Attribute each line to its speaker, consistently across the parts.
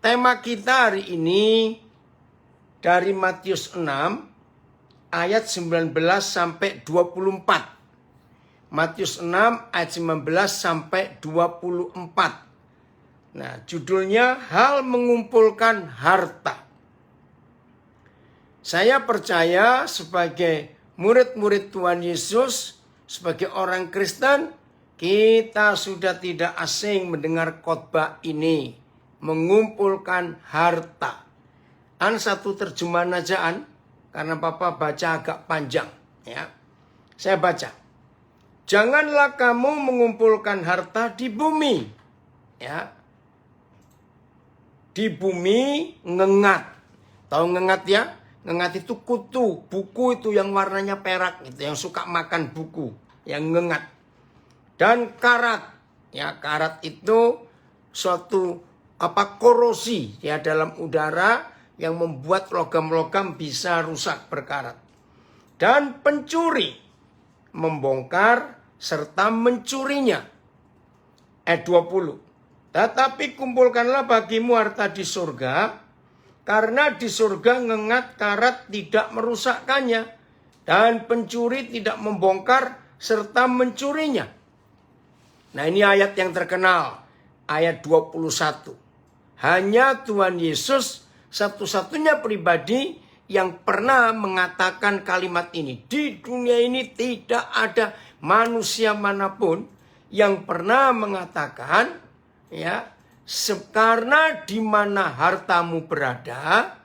Speaker 1: tema kita hari ini dari Matius 6 ayat 19 sampai 24. Matius 6 ayat 19 sampai 24. Nah, judulnya hal mengumpulkan harta. Saya percaya sebagai murid-murid Tuhan Yesus, sebagai orang Kristen, kita sudah tidak asing mendengar khotbah ini, mengumpulkan harta. Satu terjemahan ajaan, karena Papa baca agak panjang, ya. Saya baca. Janganlah kamu mengumpulkan harta di bumi, ya. Di bumi ngengat. Tahu ngengat ya? Ngengat itu kutu, buku itu yang warnanya perak, gitu, yang suka makan buku, yang ngengat. Dan karat, ya, karat itu suatu korosi ya dalam udara yang membuat logam-logam bisa rusak berkarat. Dan pencuri membongkar serta mencurinya. Ayat 20. Tetapi kumpulkanlah bagimu harta di surga, karena di surga ngengat karat tidak merusakkannya, dan pencuri tidak membongkar serta mencurinya. Nah, ini ayat yang terkenal, ayat 21. Hanya Tuhan Yesus satu-satunya pribadi yang pernah mengatakan kalimat ini. Di dunia ini tidak ada manusia manapun yang pernah mengatakan, ya, karena di mana hartamu berada,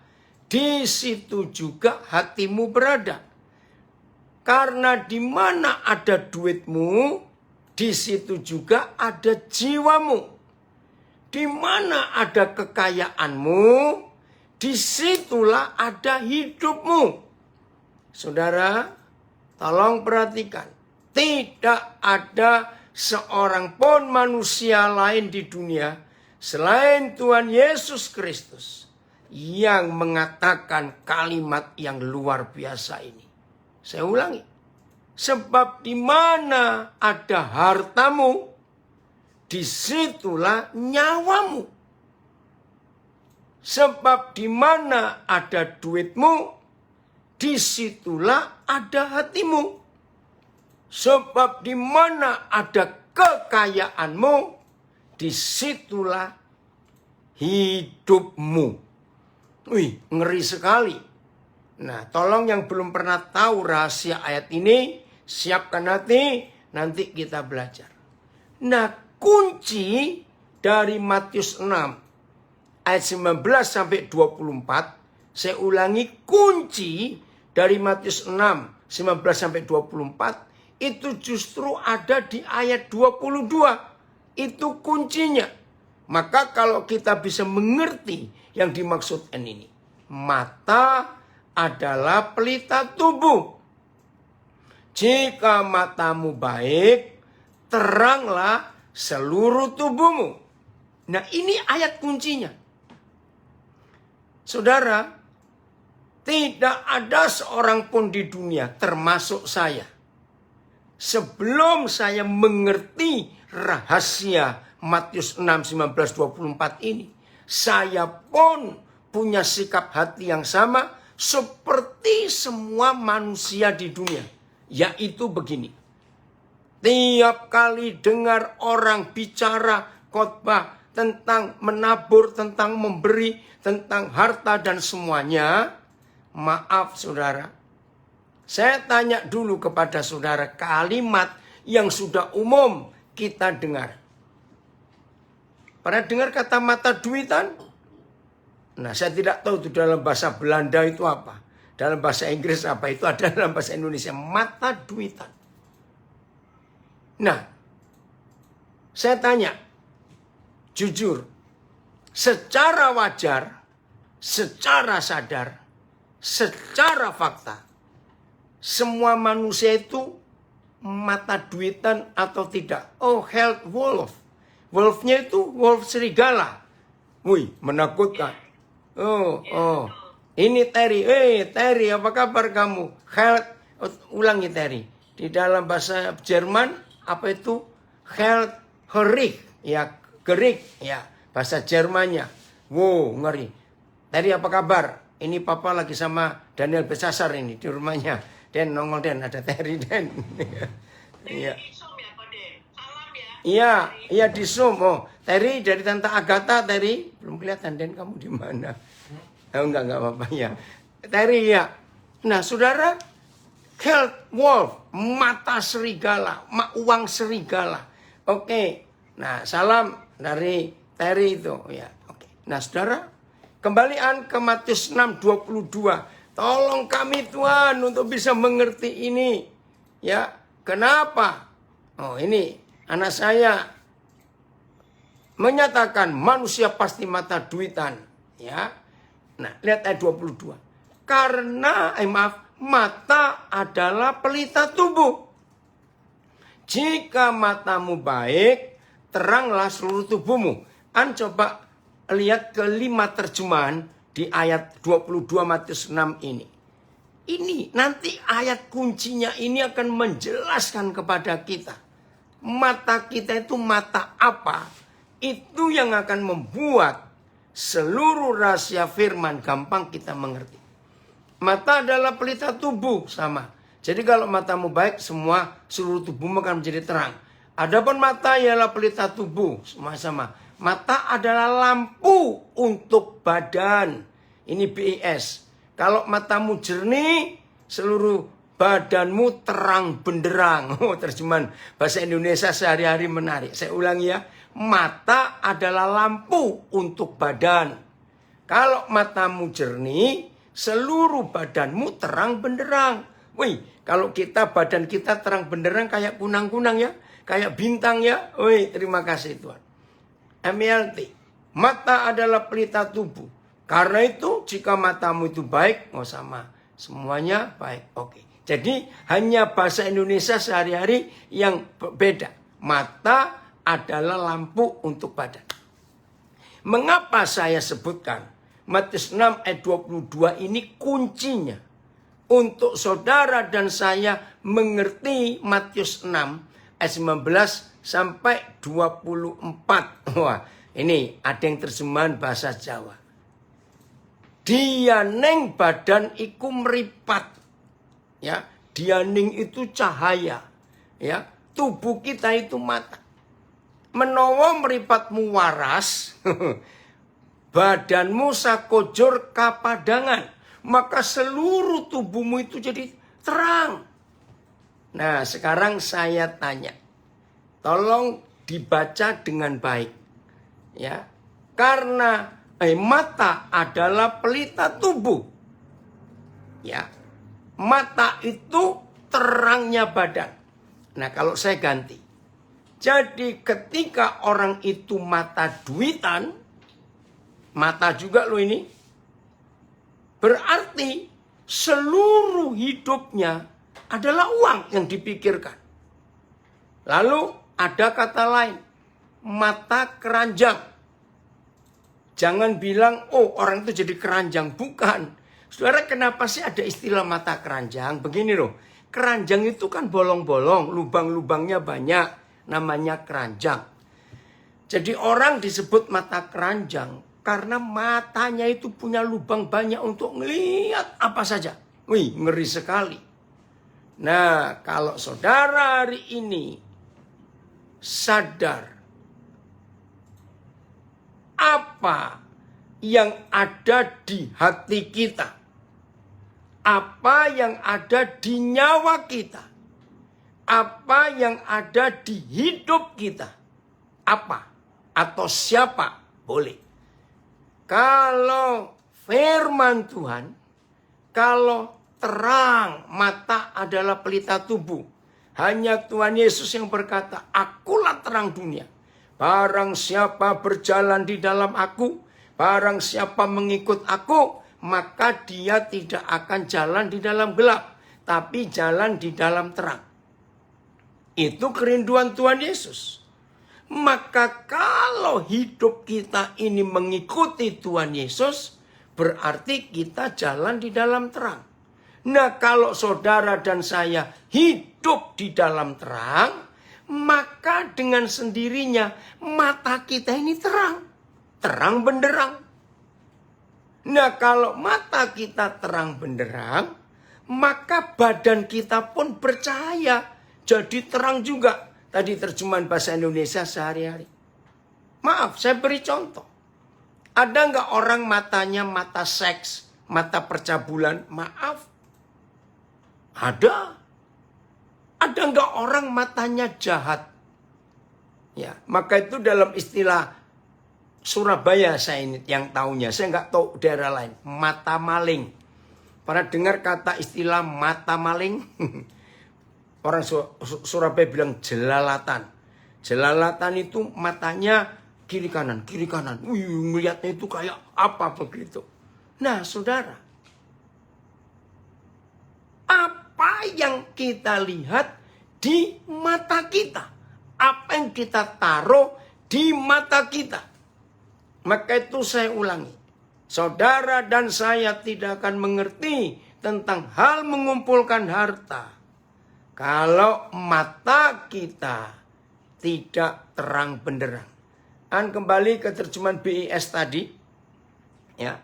Speaker 1: di situ juga hatimu berada. Karena di mana ada duitmu, di situ juga ada jiwamu. Di mana ada kekayaanmu, disitulah ada hidupmu. Saudara, tolong perhatikan. Tidak ada seorang pun manusia lain di dunia selain Tuhan Yesus Kristus yang mengatakan kalimat yang luar biasa ini. Saya ulangi. Sebab di mana ada hartamu, disitulah nyawamu. Sebab di mana ada duitmu, disitulah ada hatimu. Sebab di mana ada kekayaanmu, disitulah hidupmu. Wih, ngeri sekali. Nah, tolong yang belum pernah tahu rahasia ayat ini, siapkan hati, nanti kita belajar. Nah, kunci dari Matius 6 ayat 19 sampai 24, saya ulangi, kunci dari Matius 6 19 sampai 24 itu justru ada di ayat 22. Itu kuncinya. Maka kalau kita bisa mengerti yang dimaksud ini, mata adalah pelita tubuh. Jika matamu baik, teranglah seluruh tubuhmu. Nah, ini ayat kuncinya. Saudara, tidak ada seorang pun di dunia, termasuk saya, sebelum saya mengerti rahasia Matius 6, 19, 24 ini, saya pun punya sikap hati yang sama seperti semua manusia di dunia. Yaitu begini. Tiap kali dengar orang bicara khotbah tentang menabur, tentang memberi, tentang harta dan semuanya, maaf saudara, saya tanya dulu kepada saudara kalimat yang sudah umum kita dengar. Pernah dengar kata mata duitan? Nah, saya tidak tahu itu dalam bahasa Belanda itu apa. Dalam bahasa Inggris apa, itu ada dalam bahasa Indonesia, mata duitan. Nah, saya tanya, jujur, secara wajar, secara sadar, secara fakta, semua manusia itu mata duitan atau tidak? Oh, health wolf. Wolfnya itu wolf serigala. Wih, menakutkan. Oh. Ini Terry. Terry, apa kabar kamu? Health. Ulangi Terry. Di dalam bahasa Jerman, apa itu? Health Gerig. Ya, Gerig. Ya, bahasa Jermannya. Wow, ngeri. Tadi apa kabar? Ini papa lagi sama Daniel Besasar ini di rumahnya. Den, nongol Den, ada Terry Den. Iya. Iya di Zoom. Oh, Terry dari Tante Agatha, Terry. Belum kelihatan Den, kamu di mana? Oh, enggak apa-apa ya. Terry ya. Nah, saudara, health wolf, mata serigala, uang serigala. Oke. Nah, salam dari Terry itu ya. Oke. Nah, saudara, kembalian ke Matius 6:22. Tolong kami Tuhan untuk bisa mengerti ini. Ya, kenapa? Oh, ini anak saya menyatakan manusia pasti mata duitan. Ya. Nah, lihat ayat 22. Karena, mata adalah pelita tubuh. Jika matamu baik, teranglah seluruh tubuhmu. Coba lihat ke 5 terjemahan di ayat 22 Matius 6 ini. Ini nanti ayat kuncinya ini akan menjelaskan kepada kita. Mata kita itu mata apa? Itu yang akan membuat seluruh rahasia firman gampang kita mengerti. Mata adalah pelita tubuh, sama. Jadi kalau matamu baik, seluruh tubuhmu akan menjadi terang. Adapun mata ialah pelita tubuh, semua sama. Mata adalah lampu untuk badan. Ini BIS. Kalau matamu jernih, seluruh badanmu terang benderang. Oh, terjemahan bahasa Indonesia sehari-hari menarik. Saya ulangi ya. Mata adalah lampu untuk badan. Kalau matamu jernih, seluruh badanmu terang benderang. Wih, kalau badan kita terang benderang kayak kunang-kunang ya. Kayak bintang ya. Wih, terima kasih Tuhan. MLT. Mata adalah pelita tubuh. Karena itu jika matamu itu baik, sama. Semuanya baik. Oke. Jadi hanya bahasa Indonesia sehari-hari yang beda. Mata adalah lampu untuk badan. Mengapa saya sebutkan Matius 6 ayat 22 ini kuncinya untuk saudara dan saya mengerti Matius 6 ayat 19 sampai 24. Wah, ini ada yang terjemahan bahasa Jawa. Dianing badan iku meripat. Ya, dianing itu cahaya. Ya, tubuh kita itu mata. Menawa meripatmu waras, badanmu sakojor kapadangan, maka seluruh tubuhmu itu jadi terang. Nah, sekarang saya tanya, tolong dibaca dengan baik, ya, karena mata adalah pelita tubuh, ya, mata itu terangnya badan. Nah, kalau saya ganti, jadi ketika orang itu mata duitan, mata juga loh ini. Berarti seluruh hidupnya adalah uang yang dipikirkan. Lalu ada kata lain, mata keranjang. Jangan bilang, oh orang itu jadi keranjang. Bukan. Saudara, kenapa sih ada istilah mata keranjang? Begini loh, keranjang itu kan bolong-bolong, lubang-lubangnya banyak. Namanya keranjang. Jadi orang disebut mata keranjang karena matanya itu punya lubang banyak untuk ngelihat apa saja. Wih, ngeri sekali. Nah, kalau saudara hari ini sadar apa yang ada di hati kita, apa yang ada di nyawa kita, apa yang ada di hidup kita, apa atau siapa boleh. Kalau firman Tuhan, kalau terang mata adalah pelita tubuh, hanya Tuhan Yesus yang berkata, akulah terang dunia. Barang siapa berjalan di dalam aku, barang siapa mengikut aku, maka dia tidak akan jalan di dalam gelap, tapi jalan di dalam terang. Itu kerinduan Tuhan Yesus. Maka kalau hidup kita ini mengikuti Tuhan Yesus, berarti kita jalan di dalam terang. Nah, kalau saudara dan saya hidup di dalam terang, maka dengan sendirinya mata kita ini terang. Terang benderang. Nah, kalau mata kita terang benderang, maka badan kita pun bercahaya. Jadi terang juga. Tadi terjemahan bahasa Indonesia sehari-hari. Maaf, saya beri contoh. Ada nggak orang matanya mata seks, mata percabulan? Maaf. Ada. Ada nggak orang matanya jahat? Ya, maka itu dalam istilah Surabaya saya ini yang tahunya. Saya nggak tahu daerah lain. Mata maling. Pernah dengar kata istilah mata maling? Orang Surabaya bilang jelalatan. Jelalatan itu matanya kiri kanan, kiri kanan. Melihatnya itu kayak apa begitu. Nah, saudara. Apa yang kita lihat di mata kita? Apa yang kita taruh di mata kita? Maka itu saya ulangi. Saudara dan saya tidak akan mengerti tentang hal mengumpulkan harta kalau mata kita tidak terang benderang. Kembali ke terjemahan BIS tadi. Ya.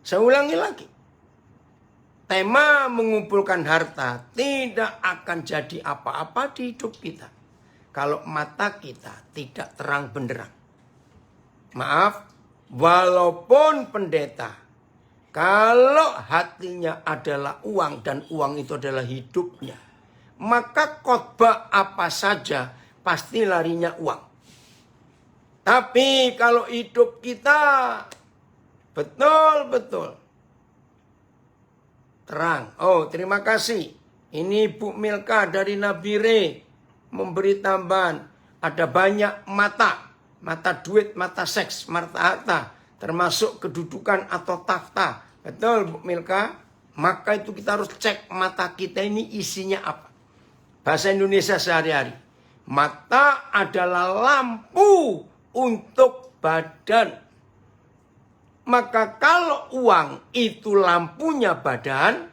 Speaker 1: Saya ulangi lagi. Tema mengumpulkan harta tidak akan jadi apa-apa di hidup kita kalau mata kita tidak terang benderang. Maaf, walaupun pendeta, kalau hatinya adalah uang dan uang itu adalah hidupnya, maka khotbah apa saja pasti larinya uang. Tapi kalau hidup kita betul-betul terang. Oh, terima kasih. Ini Bu Milka dari Nabire memberi tambahan. Ada banyak mata. Mata duit, mata seks, mata harta. Termasuk kedudukan atau takhta. Betul Bu Milka? Maka itu kita harus cek mata kita ini isinya apa. Bahasa Indonesia sehari-hari. Mata adalah lampu untuk badan. Maka kalau uang itu lampunya badan,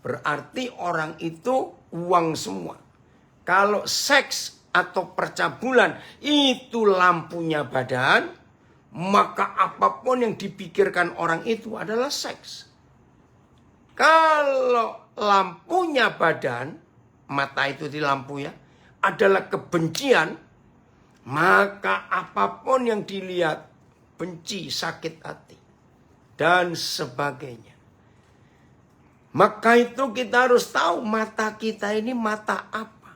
Speaker 1: berarti orang itu uang semua. Kalau seks atau percabulan itu lampunya badan, maka apapun yang dipikirkan orang itu adalah seks. Kalau lampunya badan, mata itu di lampu ya, adalah kebencian, maka apapun yang dilihat, benci, sakit hati, dan sebagainya. Maka itu kita harus tahu mata kita ini mata apa.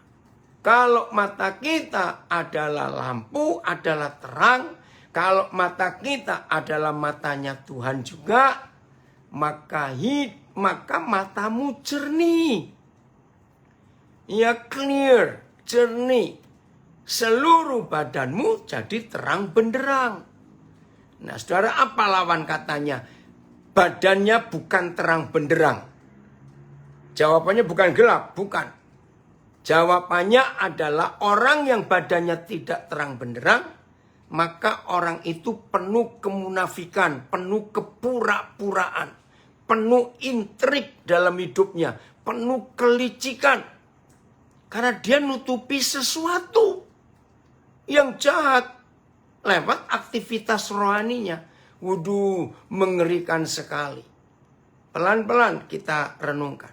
Speaker 1: Kalau mata kita adalah lampu, adalah terang. Kalau mata kita adalah matanya Tuhan juga, maka matamu jernih. Ya clear, jernih. Seluruh badanmu jadi terang benderang. Nah, saudara, apa lawan katanya? Badannya bukan terang benderang. Jawabannya bukan gelap, bukan. Jawabannya adalah orang yang badannya tidak terang benderang, maka orang itu penuh kemunafikan, penuh kepura-puraan, penuh intrik dalam hidupnya, penuh kelicikan. Karena dia nutupi sesuatu yang jahat lewat aktivitas rohaninya. Waduh, mengerikan sekali. Pelan-pelan kita renungkan.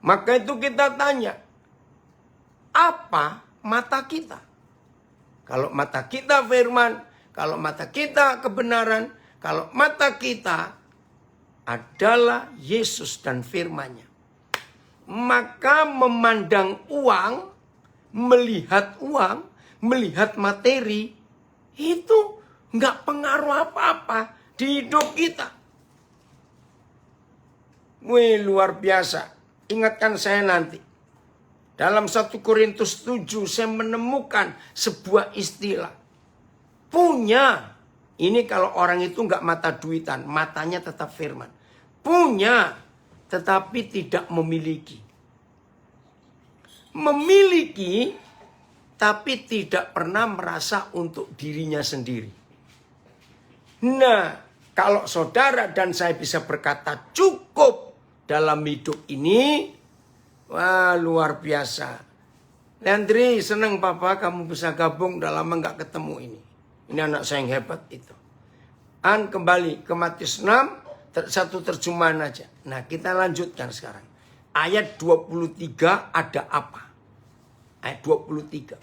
Speaker 1: Maka itu kita tanya, apa mata kita? Kalau mata kita firman, kalau mata kita kebenaran, kalau mata kita adalah Yesus dan firman-Nya, maka memandang uang, melihat materi, itu nggak pengaruh apa-apa di hidup kita. Wih, luar biasa. Ingatkan saya nanti. Dalam 1 Korintus 7 saya menemukan sebuah istilah. Punya. Ini kalau orang itu nggak mata duitan. Matanya tetap firman. Punya. Tetapi tidak memiliki. Memiliki. Tapi tidak pernah merasa untuk dirinya sendiri. Nah, kalau saudara dan saya bisa berkata cukup dalam hidup ini, wah luar biasa. Leandri, senang papa kamu bisa gabung, udah lama gak ketemu ini. Ini anak saya yang hebat itu. Kembali ke Matius 6, satu terjemahan aja. Nah, kita lanjutkan sekarang. Ayat 23 ada apa? Ayat 23.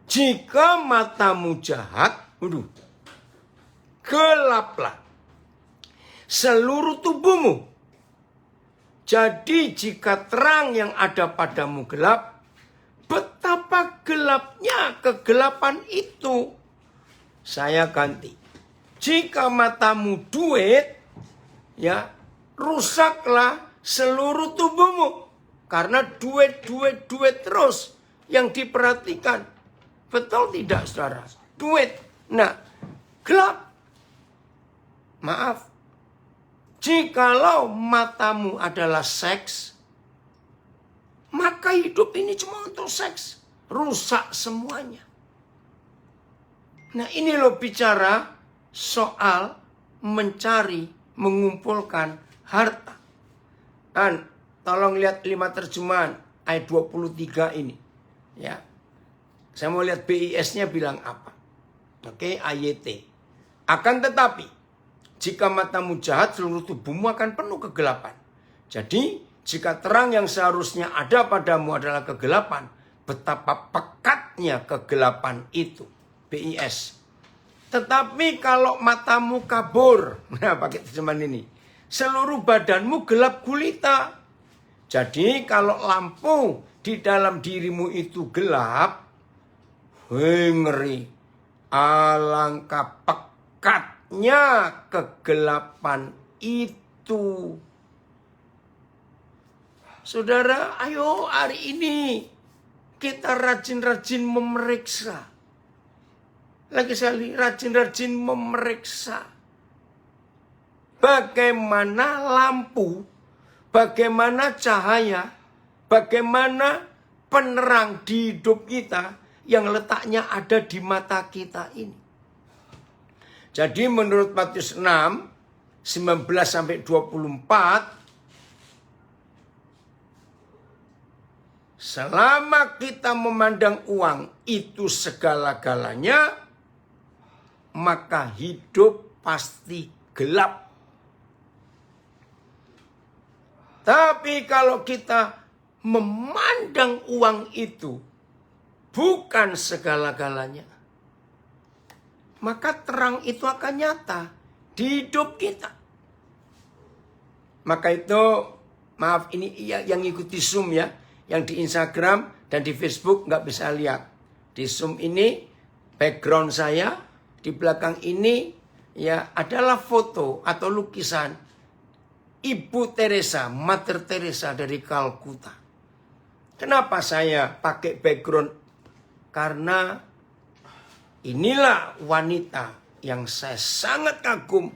Speaker 1: Jika matamu jahat, gelaplah seluruh tubuhmu. Jadi jika terang yang ada padamu gelap, betapa gelapnya kegelapan itu. Saya ganti. Jika matamu duit, ya, rusaklah seluruh tubuhmu. Karena duit terus yang diperhatikan. Betul tidak, saudara? Duit. Nah, gelap. Maaf. Jikalau matamu adalah seks, maka hidup ini cuma untuk seks. Rusak semuanya. Nah, ini loh bicara soal mencari, mengumpulkan harta. Dan tolong lihat 5 terjemahan ayat 23 ini. Ya. Saya mau lihat BIS-nya bilang apa. Oke, AYT. Akan tetapi, jika matamu jahat, seluruh tubuhmu akan penuh kegelapan. Jadi, jika terang yang seharusnya ada padamu adalah kegelapan, betapa pekatnya kegelapan itu. BIS. Tetapi kalau matamu kabur, nah pakai terjemahan ini, seluruh badanmu gelap gulita. Jadi kalau lampu di dalam dirimu itu gelap, ngeri, alangkah pekatnya kegelapan itu. Saudara, ayo hari ini kita rajin-rajin memeriksa. Lagi sekali, rajin-rajin memeriksa. Bagaimana lampu, bagaimana cahaya, bagaimana penerang di hidup kita yang letaknya ada di mata kita ini. Jadi menurut Matius 6, 19-24, selama kita memandang uang itu segala-galanya, maka hidup pasti gelap. Tapi kalau kita memandang uang itu bukan segala-galanya, maka terang itu akan nyata di hidup kita. Maka itu, maaf ini yang ikuti Zoom ya, yang di Instagram dan di Facebook nggak bisa lihat. Di Zoom ini background saya, di belakang ini ya adalah foto atau lukisan Ibu Teresa, Mother Teresa dari Kalkuta. Kenapa saya pakai background? Karena inilah wanita yang saya sangat kagum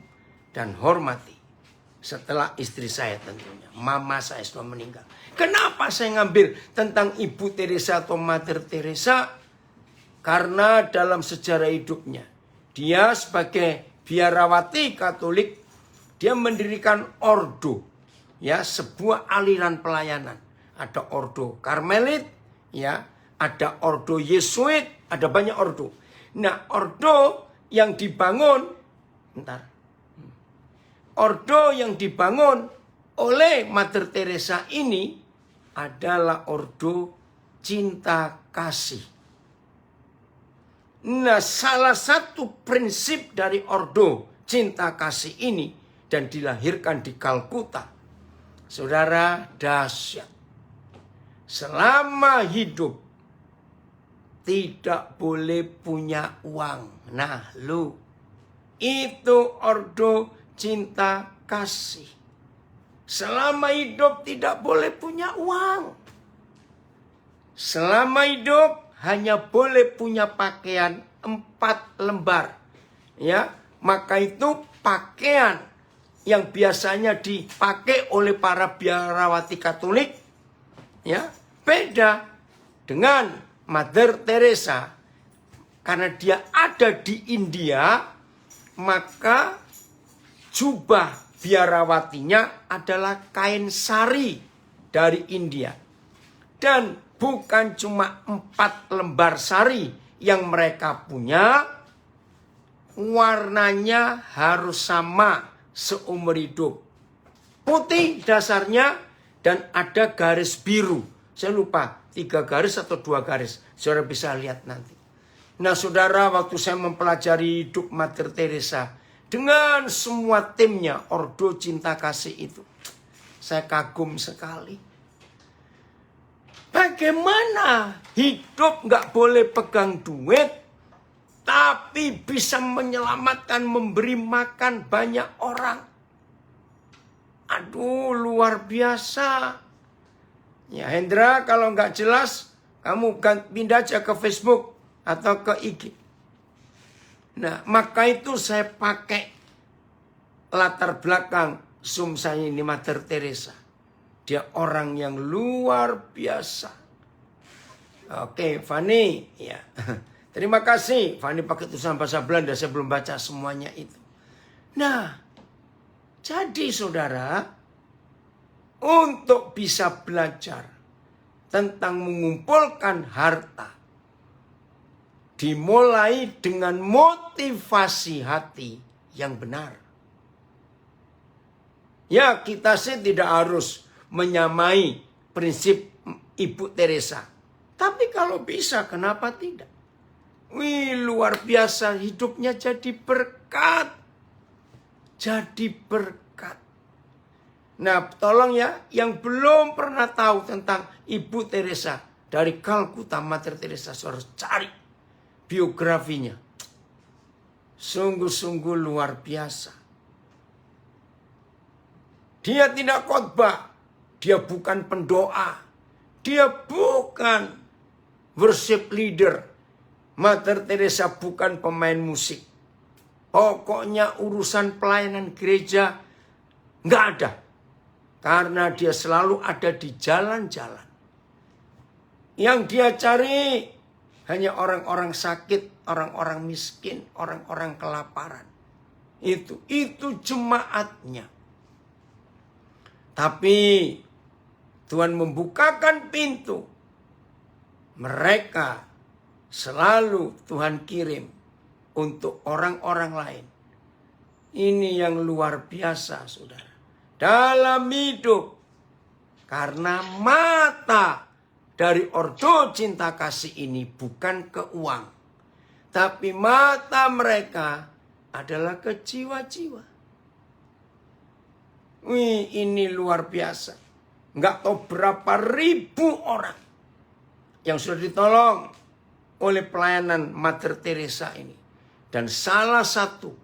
Speaker 1: dan hormati. Setelah istri saya tentunya, mama saya sudah meninggal. Kenapa saya ngambil tentang Ibu Teresa atau Mother Teresa? Karena dalam sejarah hidupnya, dia sebagai biarawati Katolik, dia mendirikan ordo, ya, sebuah aliran pelayanan. Ada ordo Karmelit, ya, ada ordo Yesuit, ada banyak ordo. Nah, ordo yang dibangun, ordo yang dibangun oleh Mother Teresa ini adalah ordo cinta kasih. Nah, salah satu prinsip dari ordo cinta kasih ini dan dilahirkan di Kalkuta, saudara, dahsyat. Selama hidup tidak boleh punya uang. Nah, itu ordo cinta kasih. Selama hidup tidak boleh punya uang. Selama hidup hanya boleh punya pakaian 4 lembar. Ya, maka itu pakaian yang biasanya dipakai oleh para biarawati Katolik, ya, beda dengan Mother Teresa. Karena dia ada di India, maka jubah biarawatinya adalah kain sari dari India. Dan bukan cuma 4 lembar sari yang mereka punya, warnanya harus sama seumur hidup. Putih dasarnya dan ada garis biru. Saya lupa 3 garis atau 2 garis. Saudara bisa lihat nanti. Nah saudara, waktu saya mempelajari hidup Mother Teresa dengan semua timnya Ordo Cinta Kasih itu, saya kagum sekali. Bagaimana hidup gak boleh pegang duit, tapi bisa menyelamatkan, memberi makan banyak orang. Aduh, luar biasa. Ya Hendra, kalau nggak jelas, kamu pindah aja ke Facebook atau ke IG. Nah, maka itu saya pakai latar belakang Zoom saya ini Mother Teresa. Dia orang yang luar biasa. Oke, Fani, ya. Terima kasih. Fani pakai tulisan bahasa Belanda, saya belum baca semuanya itu. Nah, jadi saudara, untuk bisa belajar tentang mengumpulkan harta, dimulai dengan motivasi hati yang benar. Ya, kita sih tidak harus menyamai prinsip Ibu Teresa. Tapi kalau bisa, kenapa tidak? Wih, luar biasa, hidupnya jadi berkat. Jadi berkat. Nah, tolong ya, yang belum pernah tahu tentang Ibu Teresa dari Kalkuta, Mother Teresa, harus cari biografinya. Sungguh-sungguh luar biasa. Dia tidak khotbah, dia bukan pendoa, dia bukan worship leader. Mother Teresa bukan pemain musik. Pokoknya urusan pelayanan gereja nggak ada. Karena dia selalu ada di jalan-jalan. Yang dia cari hanya orang-orang sakit, orang-orang miskin, orang-orang kelaparan. Itu jemaatnya. Tapi Tuhan membukakan pintu. Mereka selalu Tuhan kirim untuk orang-orang lain. Ini yang luar biasa, saudara. Dalam hidup, karena mata dari Ordo Cinta Kasih ini bukan ke uang, tapi mata mereka adalah ke jiwa-jiwa. Wih, ini luar biasa. Nggak tahu berapa ribu orang yang sudah ditolong oleh pelayanan Mother Teresa ini. Dan salah satu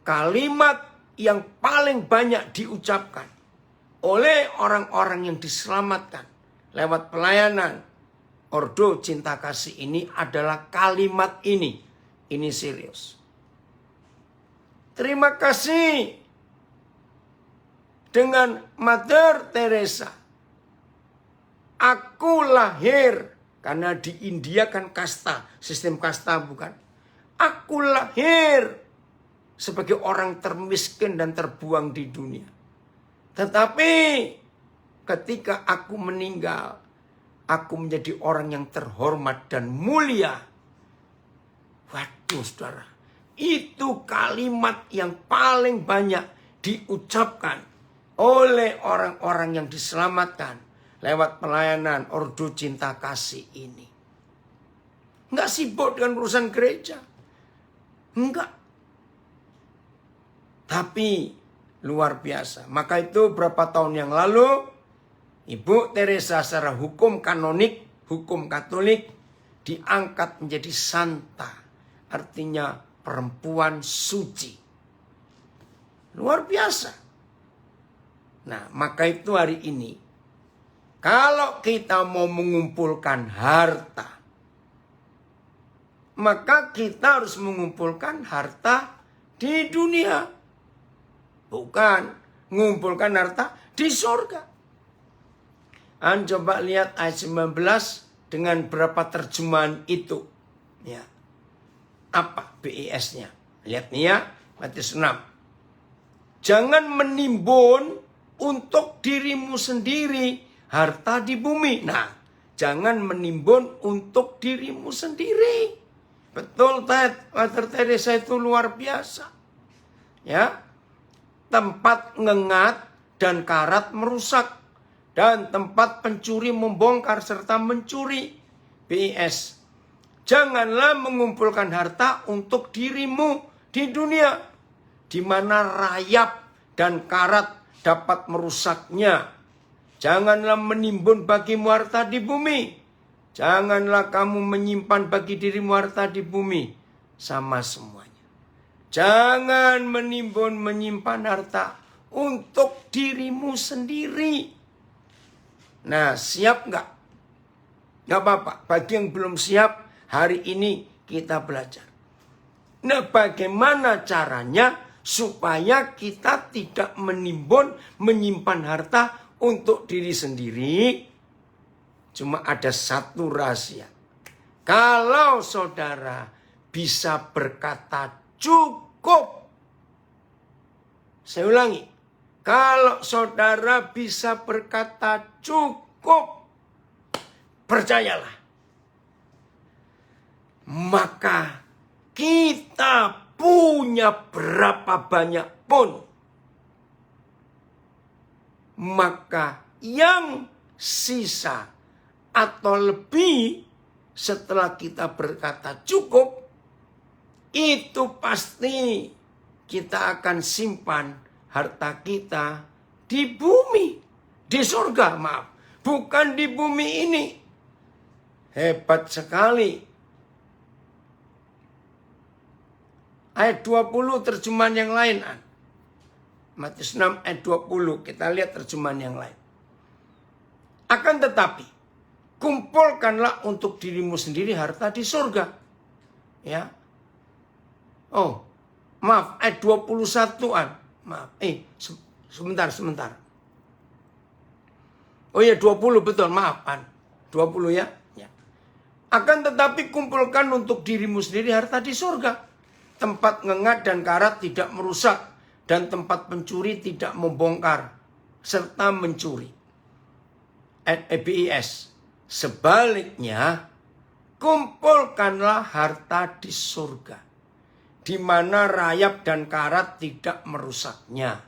Speaker 1: kalimat yang paling banyak diucapkan oleh orang-orang yang diselamatkan lewat pelayanan Ordo Cinta Kasih ini adalah kalimat ini. Ini serius. Terima kasih dengan Mother Teresa. Aku lahir, karena di India kan kasta, sistem kasta bukan. Aku lahir sebagai orang termiskin dan terbuang di dunia. Tetapi ketika aku meninggal, aku menjadi orang yang terhormat dan mulia. Waduh saudara, itu kalimat yang paling banyak diucapkan oleh orang-orang yang diselamatkan lewat pelayanan Ordo Cinta Kasih ini. Enggak sibuk dengan urusan gereja. Enggak. Tapi luar biasa. Maka itu berapa tahun yang lalu Ibu Teresa secara hukum kanonik, hukum Katolik diangkat menjadi santa. Artinya perempuan suci. Luar biasa. Nah, maka itu hari ini kalau kita mau mengumpulkan harta, maka kita harus mengumpulkan harta di dunia. Bukan mengumpulkan harta di surga. Coba lihat ayat 19 dengan berapa terjemahan itu. Ya. Apa BIS-nya? Lihat nih ya, Matius 6. Jangan menimbun untuk dirimu sendiri harta di bumi. Nah, jangan menimbun untuk dirimu sendiri. Betul, Mother Teresa itu luar biasa. Ya, tempat ngengat dan karat merusak, dan tempat pencuri membongkar serta mencuri. BIS. Janganlah mengumpulkan harta untuk dirimu di dunia, di mana rayap dan karat dapat merusaknya. Janganlah menimbun bagimu harta di bumi. Janganlah kamu menyimpan bagi dirimu harta di bumi. Sama semuanya. Jangan menimbun menyimpan harta untuk dirimu sendiri. Nah, siap nggak? Nggak apa-apa. Bagi yang belum siap, hari ini kita belajar. Nah, bagaimana caranya supaya kita tidak menimbun menyimpan harta untuk diri sendiri? Cuma ada satu rahasia. Kalau saudara bisa berkata cukup. Saya ulangi. Kalau saudara bisa berkata cukup, percayalah. Maka kita punya berapa banyak pun, maka yang sisa atau lebih setelah kita berkata cukup, itu pasti kita akan simpan harta kita di bumi, di surga, maaf, bukan di bumi ini. Hebat sekali. Ayat 20 terjemahan yang lain. Matius 6 ayat 20, kita lihat terjemahan yang lain. Akan tetapi, kumpulkanlah untuk dirimu sendiri harta di surga. Ya. Oh, maaf, ayat 21-an. Maaf, sebentar. Oh ya, 20 betul, maafan. 20 ya. Akan tetapi kumpulkan untuk dirimu sendiri harta di surga. Tempat ngengat dan karat tidak merusak, dan tempat pencuri tidak membongkar serta mencuri. BIS. Sebaliknya, kumpulkanlah harta di surga, di mana rayap dan karat tidak merusaknya.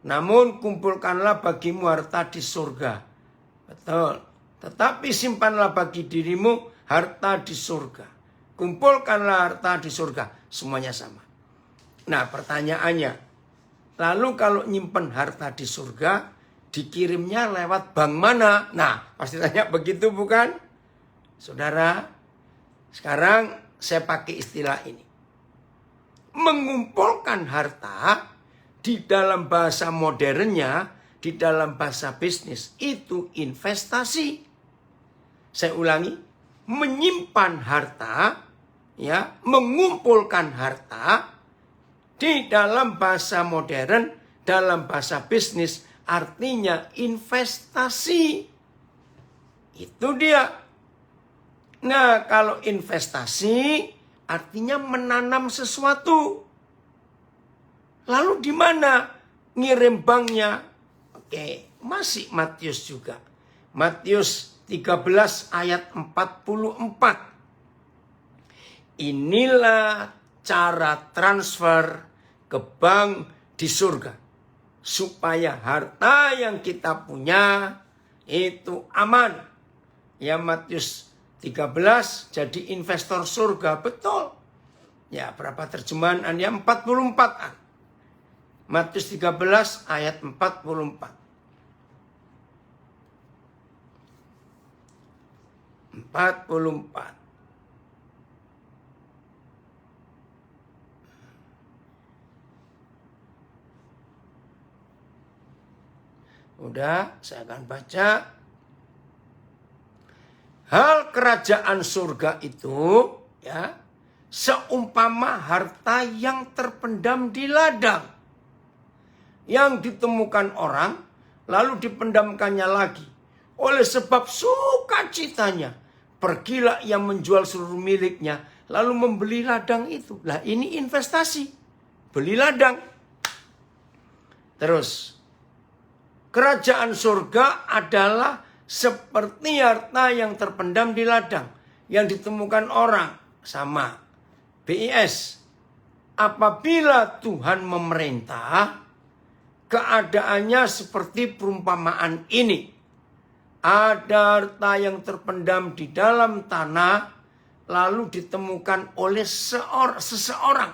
Speaker 1: Namun kumpulkanlah bagimu harta di surga. Betul. Tetapi simpanlah bagi dirimu harta di surga. Kumpulkanlah harta di surga. Semuanya sama. Nah, pertanyaannya, lalu kalau nyimpen harta di surga, dikirimnya lewat bank mana? Nah, pasti tanya begitu bukan? Saudara, sekarang saya pakai istilah ini. Mengumpulkan harta di dalam bahasa modernnya, di dalam bahasa bisnis, itu investasi. Saya ulangi, menyimpan harta, ya, mengumpulkan harta di dalam bahasa modern, dalam bahasa bisnis, artinya investasi. Itu dia. Nah, kalau investasi artinya menanam sesuatu. Lalu di mana ngirim banknya? Oke, masih Matius juga. Matius 13 ayat 44. Inilah cara transfer ke bank di surga. Supaya harta yang kita punya itu aman. Ya, Matius 13 jadi investor surga. Betul. Ya, berapa terjemahan? Ya, 44. Matius 13 ayat 44. 44. Udah, saya akan baca. Hal kerajaan surga itu, ya, seumpama harta yang terpendam di ladang, yang ditemukan orang, lalu dipendamkannya lagi. Oleh sebab sukacitanya, pergilah ia menjual seluruh miliknya, lalu membeli ladang itu. Lah, ini investasi, beli ladang. Terus, kerajaan surga adalah seperti harta yang terpendam di ladang, yang ditemukan orang. Sama. BIS, apabila Tuhan memerintah, keadaannya seperti perumpamaan ini. Ada harta yang terpendam di dalam tanah, lalu ditemukan oleh seseorang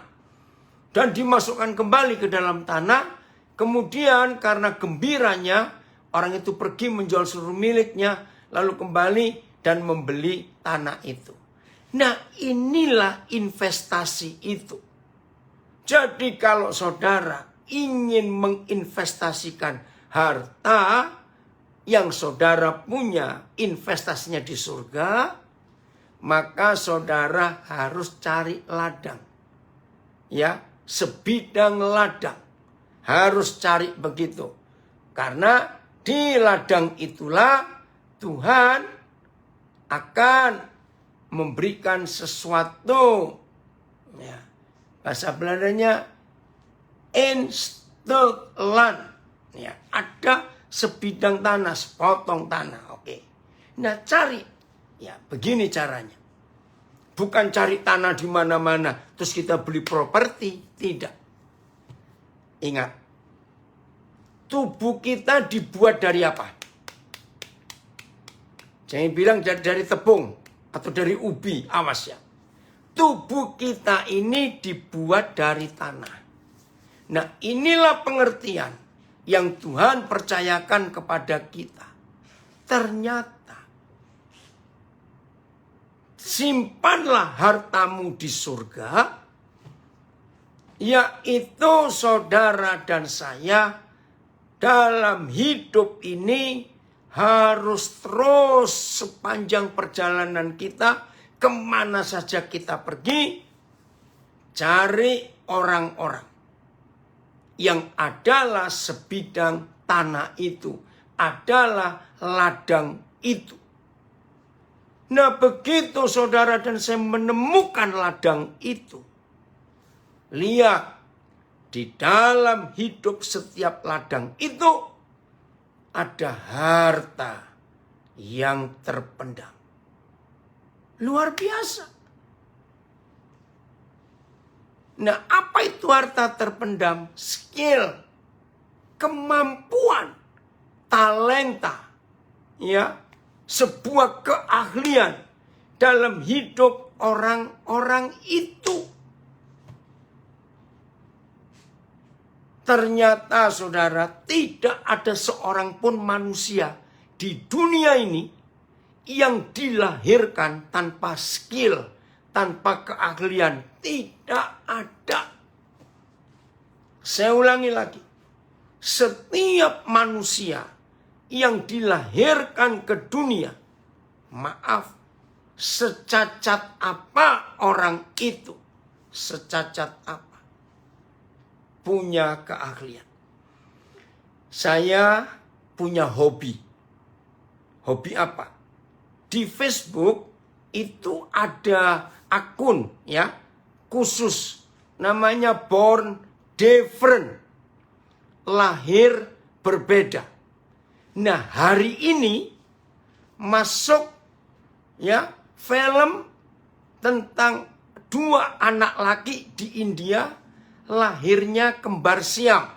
Speaker 1: dan dimasukkan kembali ke dalam tanah. Kemudian karena gembiranya, orang itu pergi menjual seluruh miliknya, lalu kembali dan membeli tanah itu. Nah, inilah investasi itu. Jadi kalau saudara ingin menginvestasikan harta yang saudara punya, investasinya di surga, maka saudara harus cari ladang. Ya, sebidang ladang. Harus cari begitu. Karena di ladang itulah Tuhan akan memberikan sesuatu. Ya, bahasa Belandanya Instelland. Ya, ada sebidang tanah, sepotong tanah. Oke. Nah, cari. Ya, begini caranya. Bukan cari tanah di mana-mana terus kita beli properti, tidak. Ingat. Tubuh kita dibuat dari apa? Jangan bilang dari tepung atau dari ubi, awas ya. Tubuh kita ini dibuat dari tanah. Nah, inilah pengertian yang Tuhan percayakan kepada kita. Ternyata simpanlah hartamu di surga, yaitu saudara dan saya dalam hidup ini harus terus sepanjang perjalanan kita, kemana saja kita pergi, cari orang-orang yang adalah sebidang tanah itu, adalah ladang itu. Nah, begitu saudara dan saya menemukan ladang itu, lihat, di dalam hidup setiap ladang itu ada harta yang terpendam. Luar biasa. Nah, apa itu harta terpendam? Skill, kemampuan, talenta, ya, sebuah keahlian dalam hidup orang-orang itu. Ternyata saudara, tidak ada seorang pun manusia di dunia ini yang dilahirkan tanpa skill, tanpa keahlian. Tidak ada. Saya ulangi lagi. Setiap manusia yang dilahirkan ke dunia, maaf, secacat apa orang itu, secacat apa, punya keahlian. Saya punya hobi. Hobi apa? Di Facebook itu ada akun ya khusus, namanya Born Different, lahir berbeda. Nah, hari ini masuk ya film tentang 2 anak laki di India, lahirnya kembar siam.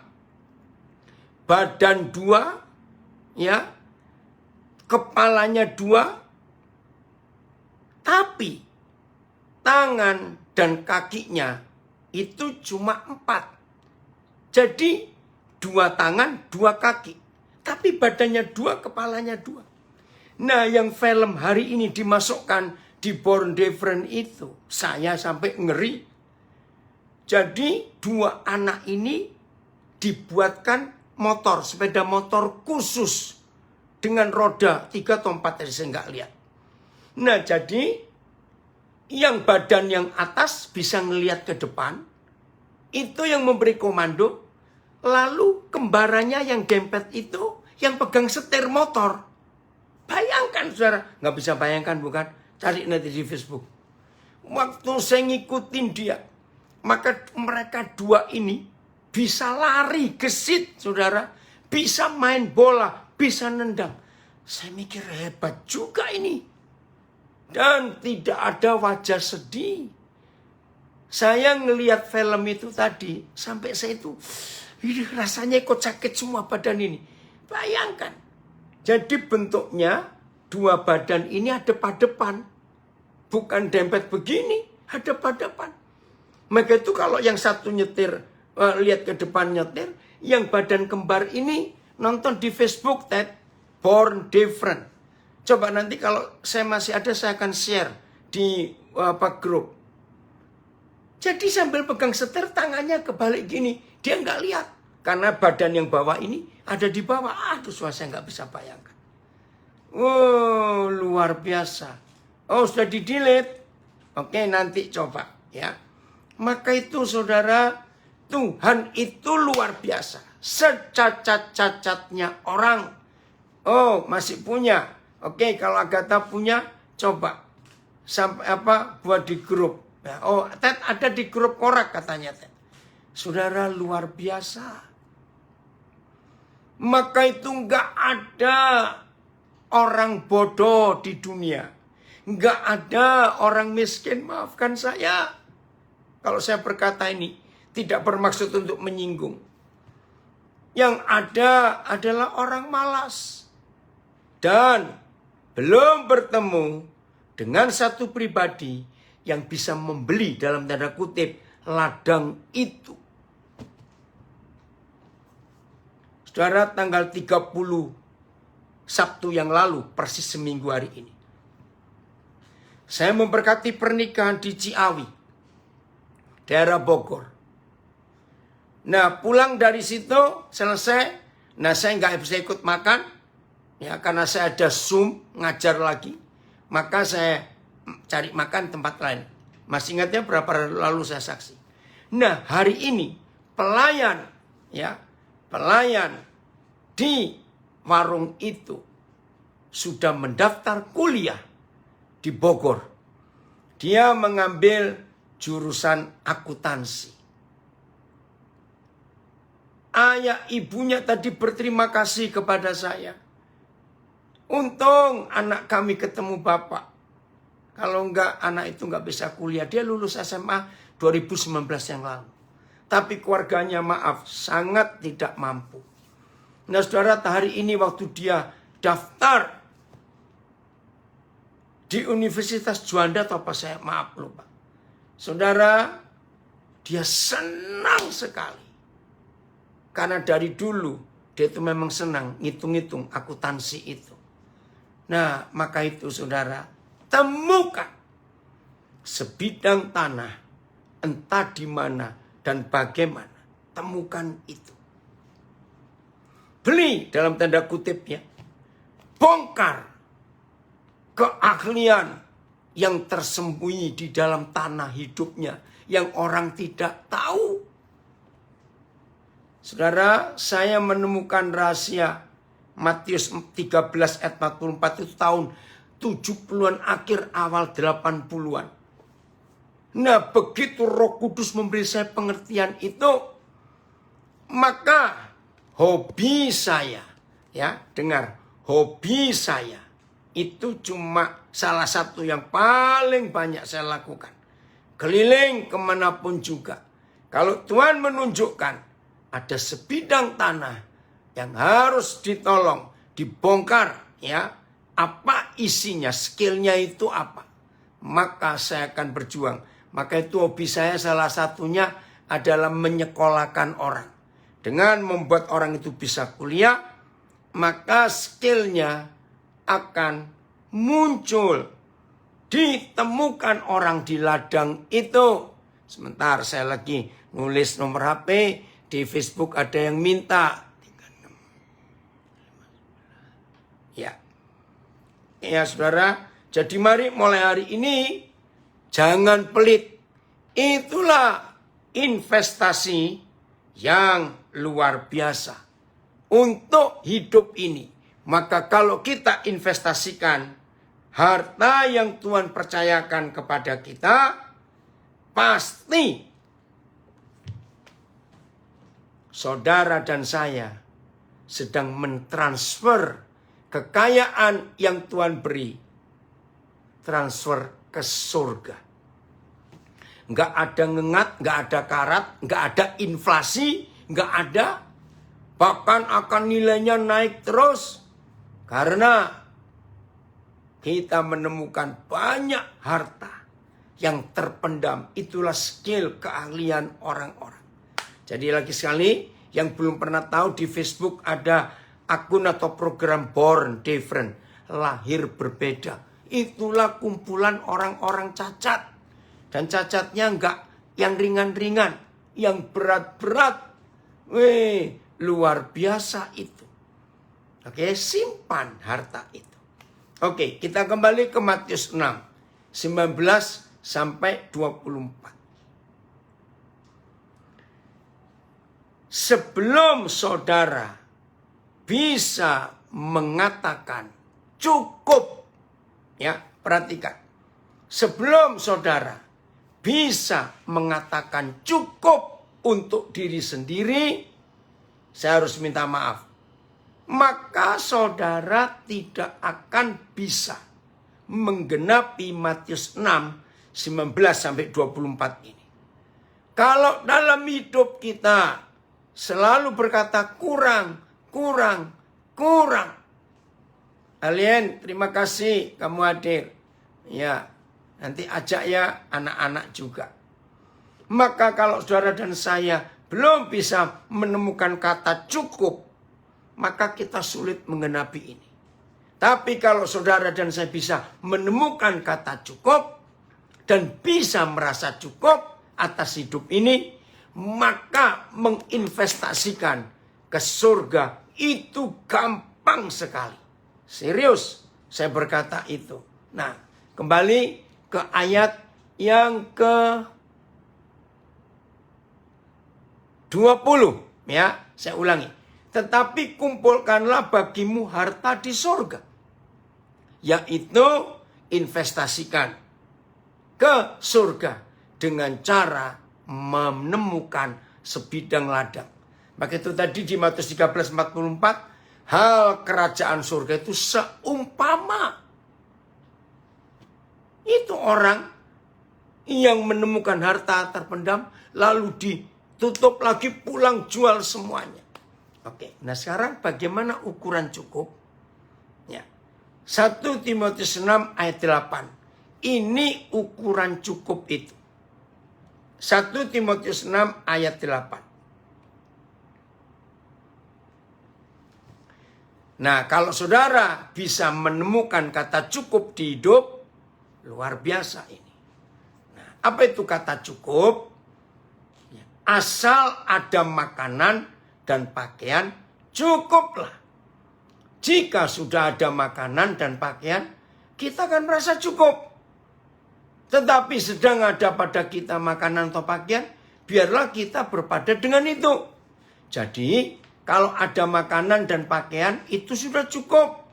Speaker 1: Badan 2, ya, kepalanya 2, tapi tangan dan kakinya itu cuma 4. Jadi 2 tangan, 2 kaki. Tapi badannya 2, kepalanya 2. Nah, yang film hari ini dimasukkan di Born Different itu, saya sampai ngeri. Jadi 2 anak ini dibuatkan motor, sepeda motor khusus dengan roda 3 atau 4, tadi saya nggak lihat. Nah, jadi yang badan yang atas bisa ngelihat ke depan, itu yang memberi komando. Lalu kembarannya yang dempet itu yang pegang setir motor. Bayangkan saudara, nggak bisa bayangkan bukan? Cari nanti di Facebook. Waktu saya ngikutin dia, maka mereka 2 ini bisa lari gesit saudara, bisa main bola, bisa nendang. Saya mikir hebat juga ini. Dan tidak ada wajah sedih. Saya ngelihat film itu tadi, sampai saya itu, rasanya kok sakit semua badan ini. Bayangkan. Jadi bentuknya, dua badan ini hadap-hadapan. Bukan dempet begini, hadap-hadapan. Maka itu kalau yang satu nyetir, lihat ke depan nyetir, yang badan kembar ini nonton di Facebook, Ted, Born Different. Coba nanti kalau saya masih ada, saya akan share di grup. Jadi sambil pegang setir, tangannya kebalik gini. Dia nggak lihat. Karena badan yang bawah ini ada di bawah. Aduh, saya nggak bisa bayangkan. Oh, luar biasa. Oh, sudah di-delete. Oke, nanti coba ya. Maka itu saudara, Tuhan itu luar biasa. Secacat-cacatnya orang. Oh, masih punya. Oke, kalau Agatha punya, coba. Sampai buat di grup. Ya, oh, Ted ada di grup Korak katanya, Ted. Saudara, luar biasa. Maka itu nggak ada orang bodoh di dunia. Nggak ada orang miskin, maafkan saya. Kalau saya berkata ini, tidak bermaksud untuk menyinggung. Yang ada adalah orang malas. Dan belum bertemu dengan satu pribadi yang bisa membeli dalam tanda kutip ladang itu. Saudara, tanggal 30 Sabtu yang lalu, persis seminggu hari ini, saya memberkati pernikahan di Ciawi, daerah Bogor. Nah, pulang dari situ selesai. Nah, saya nggak bisa ikut makan, ya karena saya ada Zoom ngajar lagi. Maka saya cari makan tempat lain. Masih ingatnya berapa hari lalu saya saksi. Nah, hari ini pelayan di warung itu sudah mendaftar kuliah di Bogor. Dia mengambil jurusan akuntansi. Ayah ibunya tadi berterima kasih kepada saya. Untung anak kami ketemu bapak. Kalau enggak, anak itu enggak bisa kuliah. Dia lulus SMA 2019 yang lalu. Tapi keluarganya maaf, sangat tidak mampu. Nah saudara, hari ini waktu dia daftar di Universitas Juanda atau apa saya maaf lupa. Saudara, dia senang sekali. Karena dari dulu dia itu memang senang ngitung-ngitung akuntansi itu. Nah, maka itu saudara, temukan sebidang tanah, entah di mana dan bagaimana. Temukan itu. Beli dalam tanda kutipnya. Bongkar keahlian yang tersembunyi di dalam tanah hidupnya. Yang orang tidak tahu. Saudara, saya menemukan rahasia Matius 13 ayat 44 itu tahun 70-an akhir awal 80-an. Nah, begitu Roh Kudus memberi saya pengertian itu, maka hobi saya, ya, dengar, hobi saya itu cuma salah satu yang paling banyak saya lakukan. Keliling kemanapun juga. Kalau Tuhan menunjukkan ada sebidang tanah yang harus ditolong, dibongkar, ya, apa isinya, skillnya itu apa, maka saya akan berjuang. Maka itu hobi saya salah satunya adalah menyekolahkan orang. Dengan membuat orang itu bisa kuliah, maka skillnya akan muncul. Ditemukan orang di ladang itu. Sebentar, saya lagi nulis nomor HP. Di Facebook ada yang minta. Ya saudara, jadi mari mulai hari ini jangan pelit. Itulah investasi yang luar biasa untuk hidup ini. Maka kalau kita investasikan harta yang Tuhan percayakan kepada kita, pasti saudara dan saya sedang mentransfer kekayaan yang Tuhan beri, transfer ke surga. nggak ada ngengat, nggak ada karat, nggak ada inflasi, nggak ada. Bahkan akan nilainya naik terus. Karena kita menemukan banyak harta yang terpendam. Itulah skill keahlian orang-orang. Jadi lagi sekali, yang belum pernah tahu di Facebook ada akun atau program Born Different. Lahir berbeda. Itulah kumpulan orang-orang cacat. Dan cacatnya enggak yang ringan-ringan. Yang berat-berat. Wih, luar biasa itu. Oke, simpan harta itu. Oke, kita kembali ke Matius 6. 19 sampai 24. Sebelum saudara bisa mengatakan cukup, ya, perhatikan. Sebelum saudara bisa mengatakan cukup untuk diri sendiri, saya harus minta maaf. Maka saudara tidak akan bisa menggenapi Matius 6, 19 sampai 24 ini. Kalau dalam hidup kita selalu berkata kurang. Alien, terima kasih kamu hadir. Ya, nanti ajak ya anak-anak juga. Maka kalau saudara dan saya belum bisa menemukan kata cukup, maka kita sulit menggenapi ini. Tapi kalau saudara dan saya bisa menemukan kata cukup dan bisa merasa cukup atas hidup ini, maka menginvestasikan ke surga itu gampang sekali. Serius, saya berkata itu. Nah, kembali ke ayat yang ke 20. Ya, saya ulangi. Tetapi kumpulkanlah bagimu harta di surga. Yaitu investasikan ke surga dengan cara menemukan sebidang ladang. Maka itu tadi di Matius 13:44, hal kerajaan surga itu seumpama. Itu orang yang menemukan harta terpendam lalu ditutup lagi, pulang jual semuanya. Oke, nah sekarang bagaimana ukuran cukup? Ya. 1 Timotius 6 ayat 8. Ini ukuran cukup itu. 1 Timotius 6 ayat 8. Nah, kalau saudara bisa menemukan kata cukup di hidup, luar biasa ini. Nah, apa itu kata cukup? Asal ada makanan dan pakaian, cukuplah. Jika sudah ada makanan dan pakaian, kita akan merasa cukup. Tetapi sedang ada pada kita makanan atau pakaian, biarlah kita berpada dengan itu. Jadi, kalau ada makanan dan pakaian, itu sudah cukup.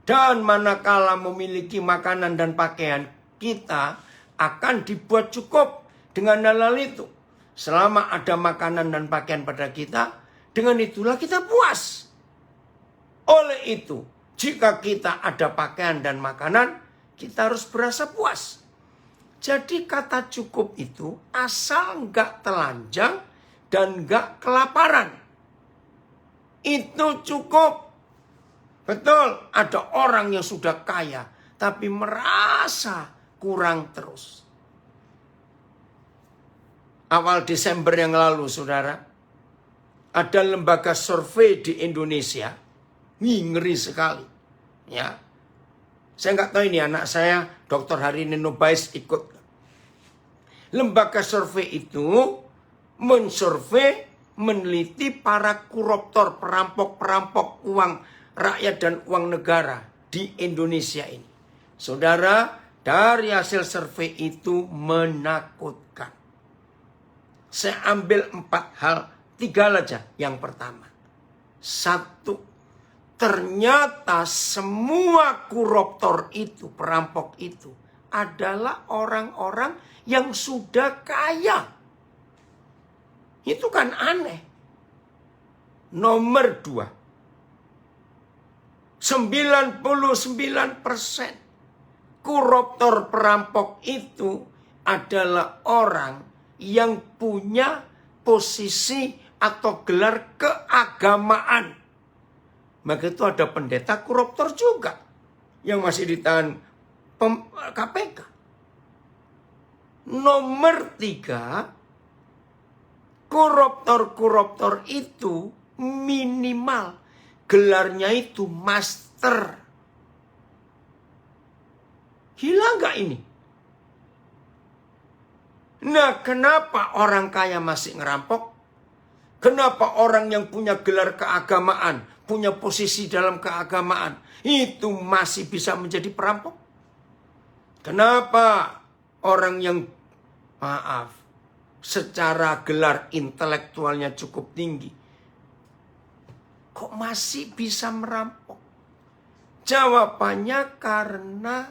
Speaker 1: Dan manakala memiliki makanan dan pakaian, kita akan dibuat cukup dengan hal-hal itu. Selama ada makanan dan pakaian pada kita, dengan itulah kita puas. Oleh itu, jika kita ada pakaian dan makanan, kita harus berasa puas. Jadi kata cukup itu asal nggak telanjang dan nggak kelaparan. Itu cukup. Betul, ada orang yang sudah kaya, tapi merasa kurang terus. Awal Desember yang lalu, saudara, ada lembaga survei di Indonesia. Ngeri sekali. Ya, saya nggak tahu ini anak saya, Dr. Harini Nubais ikut. Lembaga survei itu mensurvei, meneliti para koruptor, perampok-perampok uang rakyat dan uang negara di Indonesia ini. Saudara, dari hasil survei itu menakutkan. Saya ambil 4 hal, 3 aja. Yang pertama, 1, ternyata semua koruptor itu, perampok itu adalah orang-orang yang sudah kaya. Itu kan aneh. Nomor 2, 99% koruptor perampok itu adalah orang yang punya posisi atau gelar keagamaan. Maka itu ada pendeta koruptor juga yang masih ditahan KPK. Nomor 3, koruptor itu minimal gelarnya itu master. Hilang gak ini? Nah, kenapa orang kaya masih ngerampok? Kenapa orang yang punya gelar keagamaan, punya posisi dalam keagamaan, itu masih bisa menjadi perampok? Kenapa orang yang, maaf, secara gelar intelektualnya cukup tinggi, kok masih bisa merampok? Jawabannya karena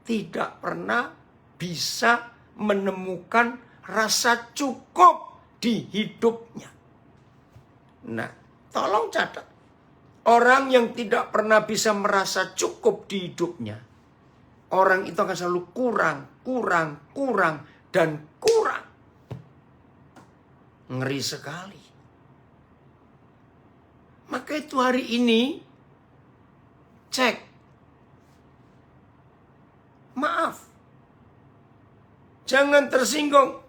Speaker 1: tidak pernah bisa menemukan rasa cukup di hidupnya. Nah, tolong catat. Orang yang tidak pernah bisa merasa cukup di hidupnya, orang itu akan selalu kurang, dan kurang. Ngeri sekali. Maka itu hari ini, cek. Maaf. Jangan tersinggung.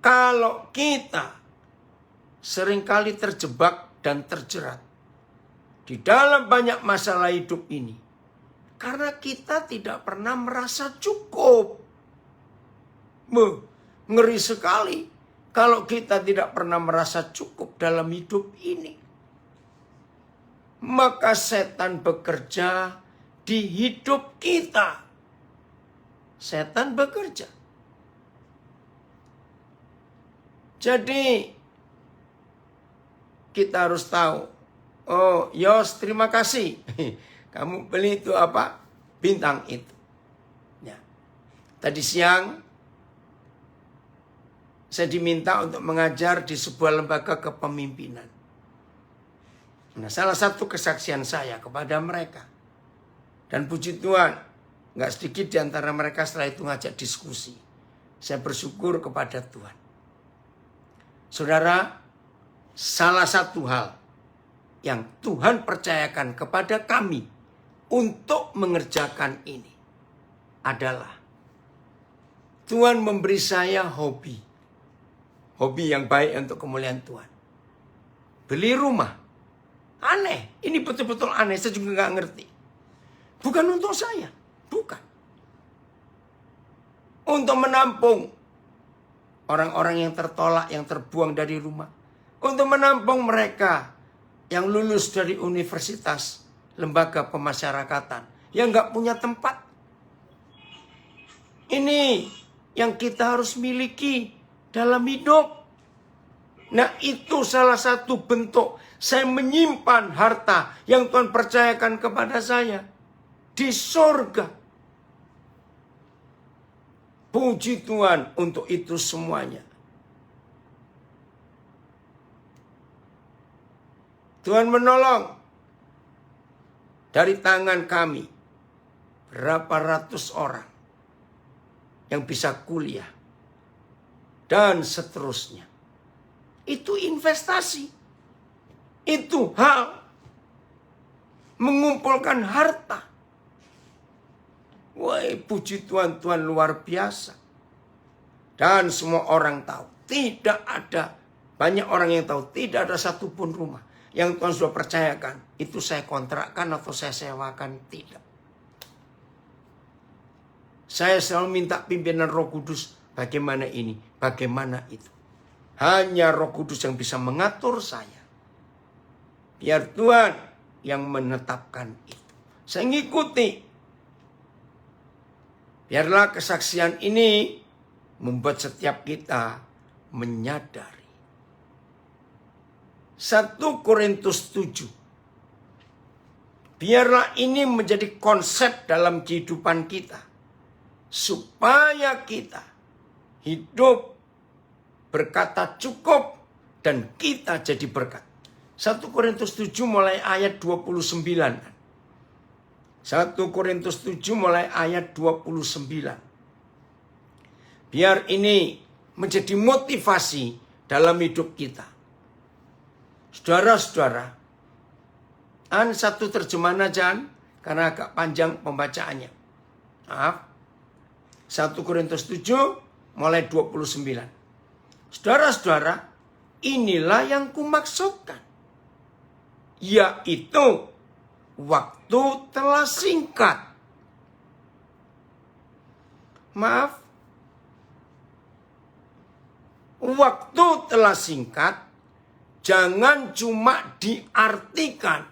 Speaker 1: Kalau kita seringkali terjebak dan terjerat di dalam banyak masalah hidup ini, karena kita tidak pernah merasa cukup. Ngeri sekali kalau kita tidak pernah merasa cukup dalam hidup ini. Maka setan bekerja di hidup kita. Setan bekerja. Jadi kita harus tahu. Oh, Yos, terima kasih. Kamu beli itu apa? Bintang itu. Ya. Tadi siang saya diminta untuk mengajar di sebuah lembaga kepemimpinan. Nah, salah satu kesaksian saya kepada mereka. Dan puji Tuhan, gak sedikit di antara mereka setelah itu ngajak diskusi. Saya bersyukur kepada Tuhan. Saudara, salah satu hal yang Tuhan percayakan kepada kami untuk mengerjakan ini adalah Tuhan memberi saya hobi. Hobi yang baik untuk kemuliaan Tuhan. Beli rumah. Aneh, ini betul-betul aneh, saya juga gak ngerti. Bukan untuk saya, bukan. Untuk menampung orang-orang yang tertolak, yang terbuang dari rumah. Untuk menampung mereka yang lulus dari universitas, lembaga pemasyarakatan, yang gak punya tempat. Ini yang kita harus miliki dalam hidup. Nah, itu salah satu bentuk saya menyimpan harta yang Tuhan percayakan kepada saya di surga. Puji Tuhan untuk itu semuanya. Tuhan menolong dari tangan kami berapa ratus orang yang bisa kuliah dan seterusnya. Itu investasi. Itu hal mengumpulkan harta. Wah, puji Tuhan, Tuhan luar biasa. Dan semua orang tahu. Tidak ada, banyak orang yang tahu, tidak ada satupun rumah yang Tuhan sudah percayakan. Itu saya kontrakkan atau saya sewakan, tidak. Saya selalu minta pimpinan Roh Kudus, bagaimana ini, bagaimana itu. Hanya Roh Kudus yang bisa mengatur saya. Biar Tuhan yang menetapkan itu. Saya ngikuti. Biarlah kesaksian ini membuat setiap kita menyadari. 1 Korintus 7. Biarlah ini menjadi konsep dalam kehidupan kita. Supaya kita hidup berkata cukup dan kita jadi berkat. 1 Korintus 7 mulai ayat 29. 1 Korintus 7 mulai ayat 29. Biar ini menjadi motivasi dalam hidup kita. Saudara-saudara, satu terjemahan aja, karena agak panjang pembacaannya. Maaf. 1 Korintus 7 mulai 29. Saudara-saudara, inilah yang kumaksudkan. Yaitu waktu telah singkat. Maaf. Waktu telah singkat. Jangan cuma diartikan.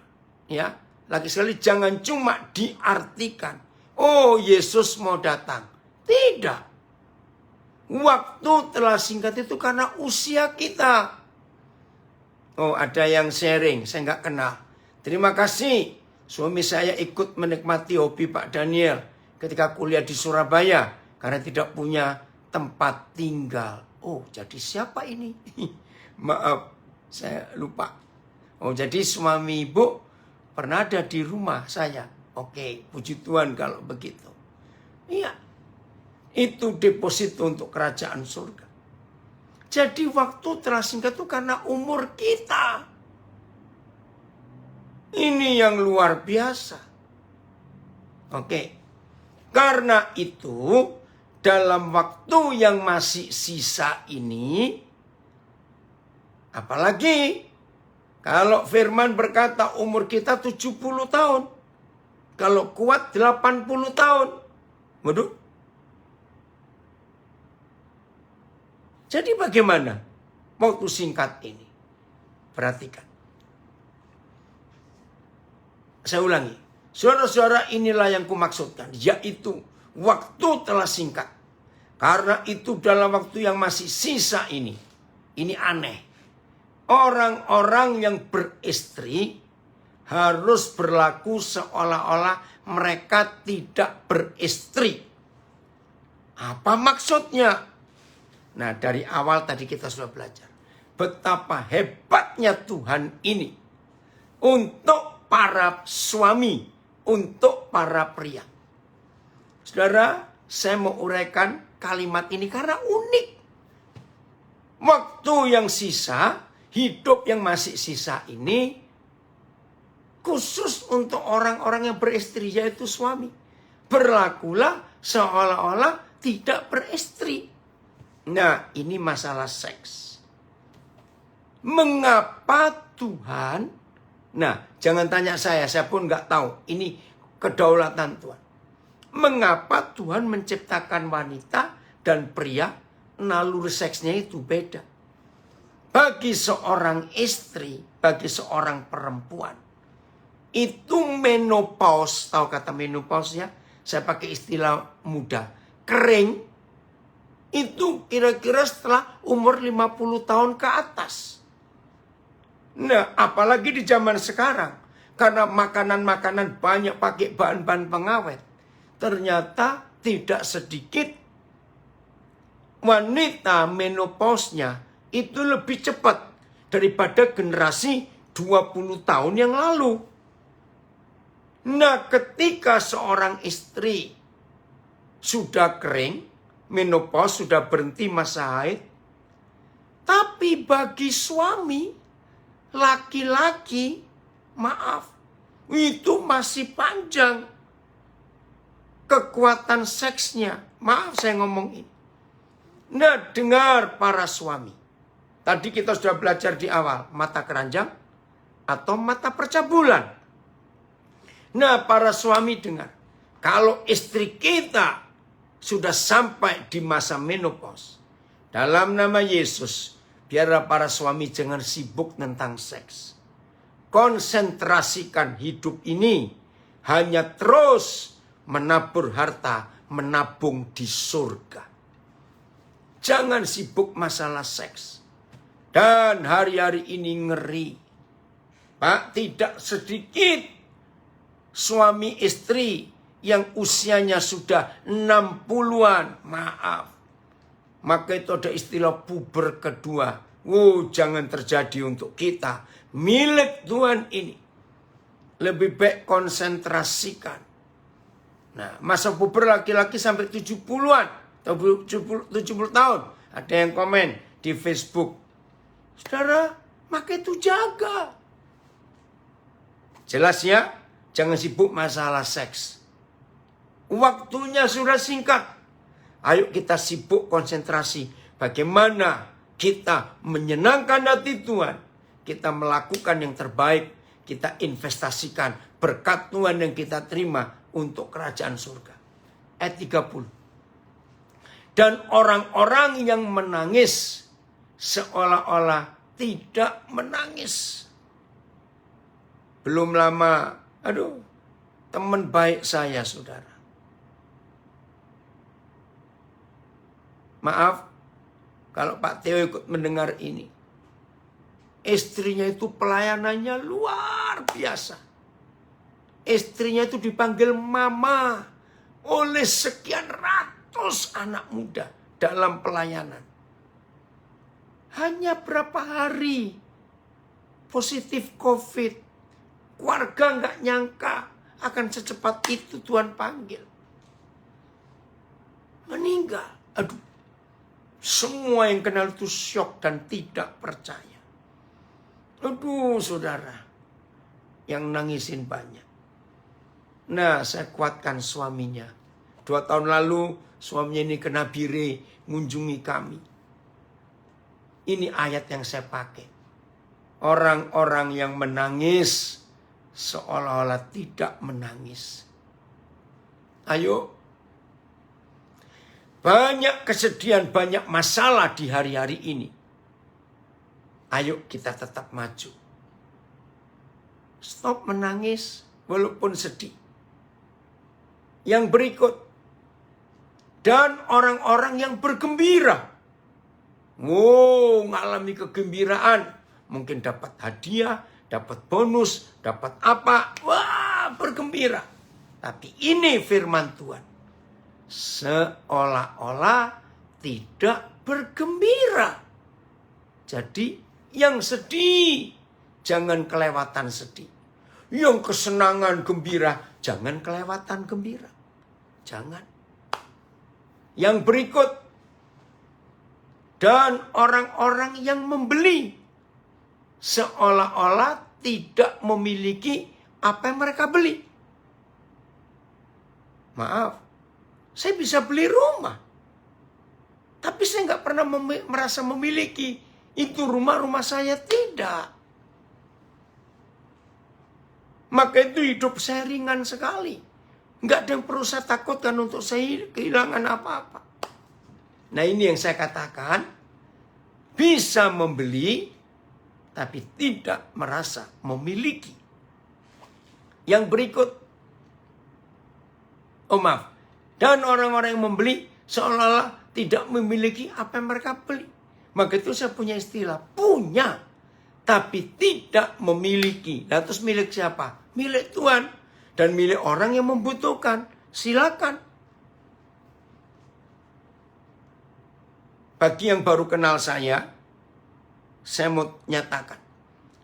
Speaker 1: Ya, lagi sekali jangan cuma diartikan. Oh, Yesus mau datang. Tidak. Waktu telah singkat itu karena usia kita. Oh, ada yang sharing, saya nggak kenal. Terima kasih. Suami saya ikut menikmati hobi Pak Daniel ketika kuliah di Surabaya karena tidak punya tempat tinggal. Oh, jadi siapa ini? Maaf, saya lupa. Oh, jadi suami ibu pernah ada di rumah saya. Oke, puji Tuhan kalau begitu. Iya, itu deposito untuk kerajaan surga. Jadi waktu telah singkat itu karena umur kita. Ini yang luar biasa. Oke. Karena itu dalam waktu yang masih sisa ini, apalagi kalau firman berkata umur kita 70 tahun. Kalau kuat 80 tahun. Waduh. Jadi bagaimana waktu singkat ini? Perhatikan. Saya ulangi. Saudara-saudara, inilah yang kumaksudkan. Yaitu waktu telah singkat. Karena itu dalam waktu yang masih sisa ini. Ini aneh. Orang-orang yang beristri harus berlaku seolah-olah mereka tidak beristri. Apa maksudnya? Nah, dari awal tadi kita sudah belajar. Betapa hebatnya Tuhan ini. Untuk para suami. Untuk para pria. Saudara, saya mau uraikan kalimat ini karena unik. Waktu yang sisa, hidup yang masih sisa ini, khusus untuk orang-orang yang beristri, yaitu suami. Berlakulah seolah-olah tidak beristri. Nah, ini masalah seks. Mengapa Tuhan? Nah, jangan tanya saya pun nggak tahu. Ini kedaulatan Tuhan. Mengapa Tuhan menciptakan wanita dan pria, naluri seksnya itu beda? Bagi seorang istri, bagi seorang perempuan, itu menopause. Tahu kata menopause ya? Saya pakai istilah muda. Kering. Itu kira-kira setelah umur 50 tahun ke atas. Nah, apalagi di zaman sekarang. Karena makanan-makanan banyak pakai bahan-bahan pengawet. Ternyata tidak sedikit wanita menopausnya itu lebih cepat daripada generasi 20 tahun yang lalu. Nah, ketika seorang istri sudah kering, menopause, sudah berhenti masa haid. Tapi bagi suami, laki-laki, maaf, itu masih panjang kekuatan seksnya. Maaf saya ngomong ini. Nah, dengar para suami. Tadi kita sudah belajar di awal, mata keranjang atau mata percabulan. Nah, para suami dengar. Kalau istri kita sudah sampai di masa menopause, dalam nama Yesus, biarlah para suami jangan sibuk tentang seks. Konsentrasikan hidup ini hanya terus menabur harta, menabung di surga. Jangan sibuk masalah seks. Dan hari-hari ini ngeri. Pak, tidak sedikit suami istri yang usianya sudah 60-an, maaf. Maka itu ada istilah puber kedua. Jangan terjadi untuk kita. Milik Tuhan ini. Lebih baik konsentrasikan. Nah, masa puber laki-laki sampai 70-an. 70 tahun. Ada yang komen di Facebook. Saudara, maka itu jaga. Jelas ya, jangan sibuk masalah seks. Waktunya sudah singkat. Ayo kita sibuk konsentrasi. Bagaimana kita menyenangkan hati Tuhan. Kita melakukan yang terbaik. Kita investasikan berkat Tuhan yang kita terima untuk kerajaan surga. Ayat 30. Dan orang-orang yang menangis seolah-olah tidak menangis. Belum lama, teman baik saya, saudara. Maaf, kalau Pak Theo ikut mendengar ini. Istrinya itu pelayanannya luar biasa. Istrinya itu dipanggil mama oleh sekian ratus anak muda dalam pelayanan. Hanya berapa hari positif COVID. Keluarga nggak nyangka akan secepat itu Tuhan panggil. Meninggal. Semua yang kenal itu syok dan tidak percaya. Saudara. Yang nangisin banyak. Nah, saya kuatkan suaminya. 2 tahun lalu suaminya ini kena bire mengunjungi kami. Ini ayat yang saya pakai. Orang-orang yang menangis seolah-olah tidak menangis. Ayo. Banyak kesedihan, banyak masalah di hari-hari ini. Ayo kita tetap maju. Stop menangis walaupun sedih. Yang berikut. Dan orang-orang yang bergembira. Ngalami kegembiraan. Mungkin dapat hadiah, dapat bonus, dapat apa. Bergembira. Tapi ini firman Tuhan. Seolah-olah tidak bergembira. Jadi yang sedih, jangan kelewatan sedih. Yang kesenangan gembira, jangan kelewatan gembira. Jangan. Yang berikut. Dan orang-orang yang membeli. Seolah-olah tidak memiliki apa yang mereka beli. Maaf. Saya bisa beli rumah. Tapi saya nggak pernah merasa memiliki. Itu rumah saya tidak. Maka itu hidup saya ringan sekali. Nggak ada yang perlu saya takutkan untuk saya kehilangan apa-apa. Nah ini yang saya katakan. Bisa membeli. Tapi tidak merasa memiliki. Yang berikut. Maaf. Dan orang-orang yang membeli seolah-olah tidak memiliki apa yang mereka beli. Maka itu saya punya istilah. Punya. Tapi tidak memiliki. Nah terus milik siapa? Milik Tuhan. Dan milik orang yang membutuhkan. Silakan. Bagi yang baru kenal saya mau nyatakan.